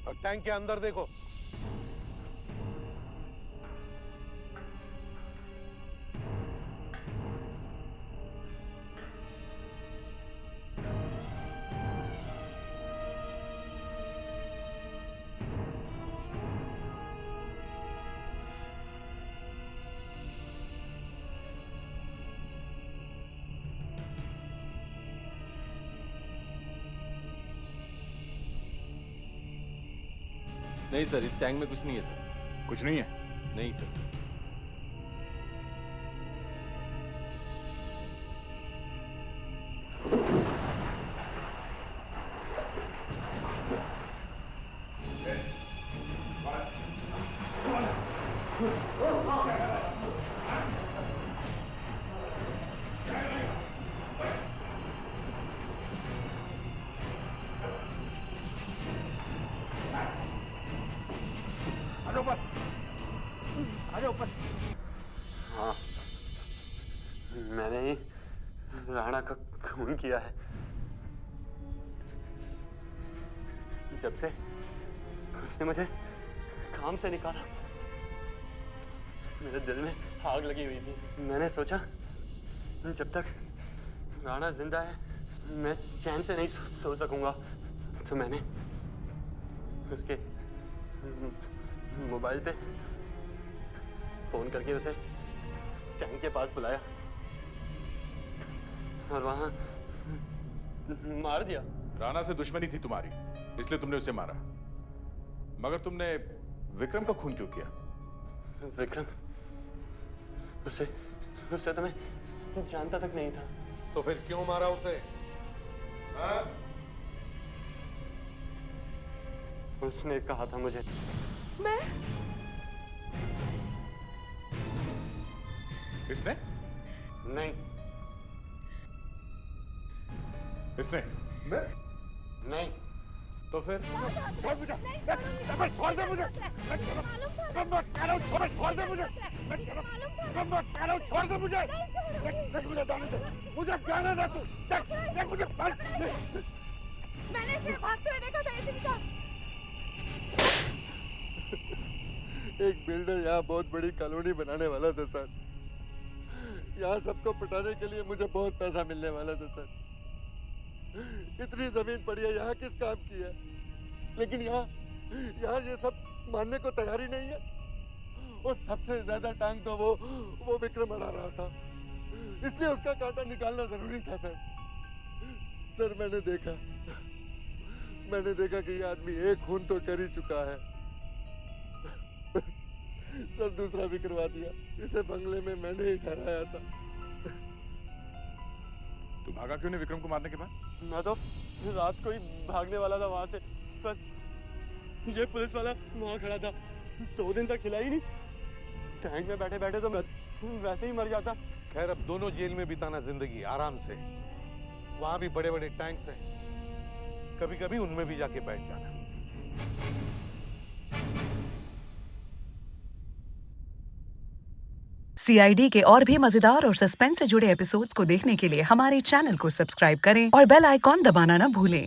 और टैंक के अंदर देखो।
नहीं सर, इस टैंक में कुछ नहीं है सर।
कुछ नहीं है?
नहीं सर।
हाँ, मैंने ही राणा का खून किया है। जब से उसने मुझे काम से निकाला, मेरे दिल में आग लगी हुई थी। मैंने सोचा जब तक राणा जिंदा है मैं चैन से नहीं सो सकूंगा, तो मैंने उसके मोबाइल पे फोन करके उसे टैंक के पास बुलाया और वहां मार दिया।
राणा से दुश्मनी थी तुम्हारी, इसलिए तुमने उसे मारा। मगर तुमने विक्रम का खून क्यों किया?
विक्रम, उसे तो मैं जानता तक नहीं था।
तो फिर क्यों मारा उसे? हाँ?
उसने कहा था मुझे।
मैं?
इसने?
नहीं।
इसने?
मैं?
नहीं।
तो फिर?
छोड़ मुझे! छोड़ दे मुझे! छोड़ दे मुझे! छोड़ दे मुझे! देख मुझे जाने दे! मुझे जाने दे तू! देख मुझे!
मैंने इसे भागते हुए देखा था इसी का।
एक बिल्डर यहाँ बहुत बड़ी कॉलोनी बनाने वाला था सर। यहाँ सबको पटाने के लिए मुझे बहुत पैसा मिलने वाला था सर। इतनी जमीन पड़ी है, यहाँ किस काम की है? लेकिन यहाँ ये सब मानने को तैयार ही नहीं है। और सबसे ज्यादा टांग तो वो विक्रम अड़ा रहा था, इसलिए उसका कांटा निकालना जरूरी था सर। सर मैंने देखा कि ये आदमी एक खून तो कर ही चुका है। सर दूसरा भी करवा दिया, इसे बंगले में मैंने ही ठहराया था।
तू भागा क्यों नहीं विक्रम को मारने के बाद?
मैं तो रात को ही भागने वाला था वहां से, पर ये पुलिस वाला वहां खड़ा था, 2 दिन तक खिला ही नहीं। टैंक में बैठे बैठे तो मैं वैसे ही मर जाता।
खैर अब दोनों जेल में बिताना जिंदगी आराम से, वहां भी बड़े बड़े टैंक्स हैं, कभी कभी उनमें भी जाके बैठ जाना।
CID के और भी मजेदार और सस्पेंस से जुड़े एपिसोड्स को देखने के लिए हमारे चैनल को सब्सक्राइब करें और बेल आइकॉन दबाना ना भूलें।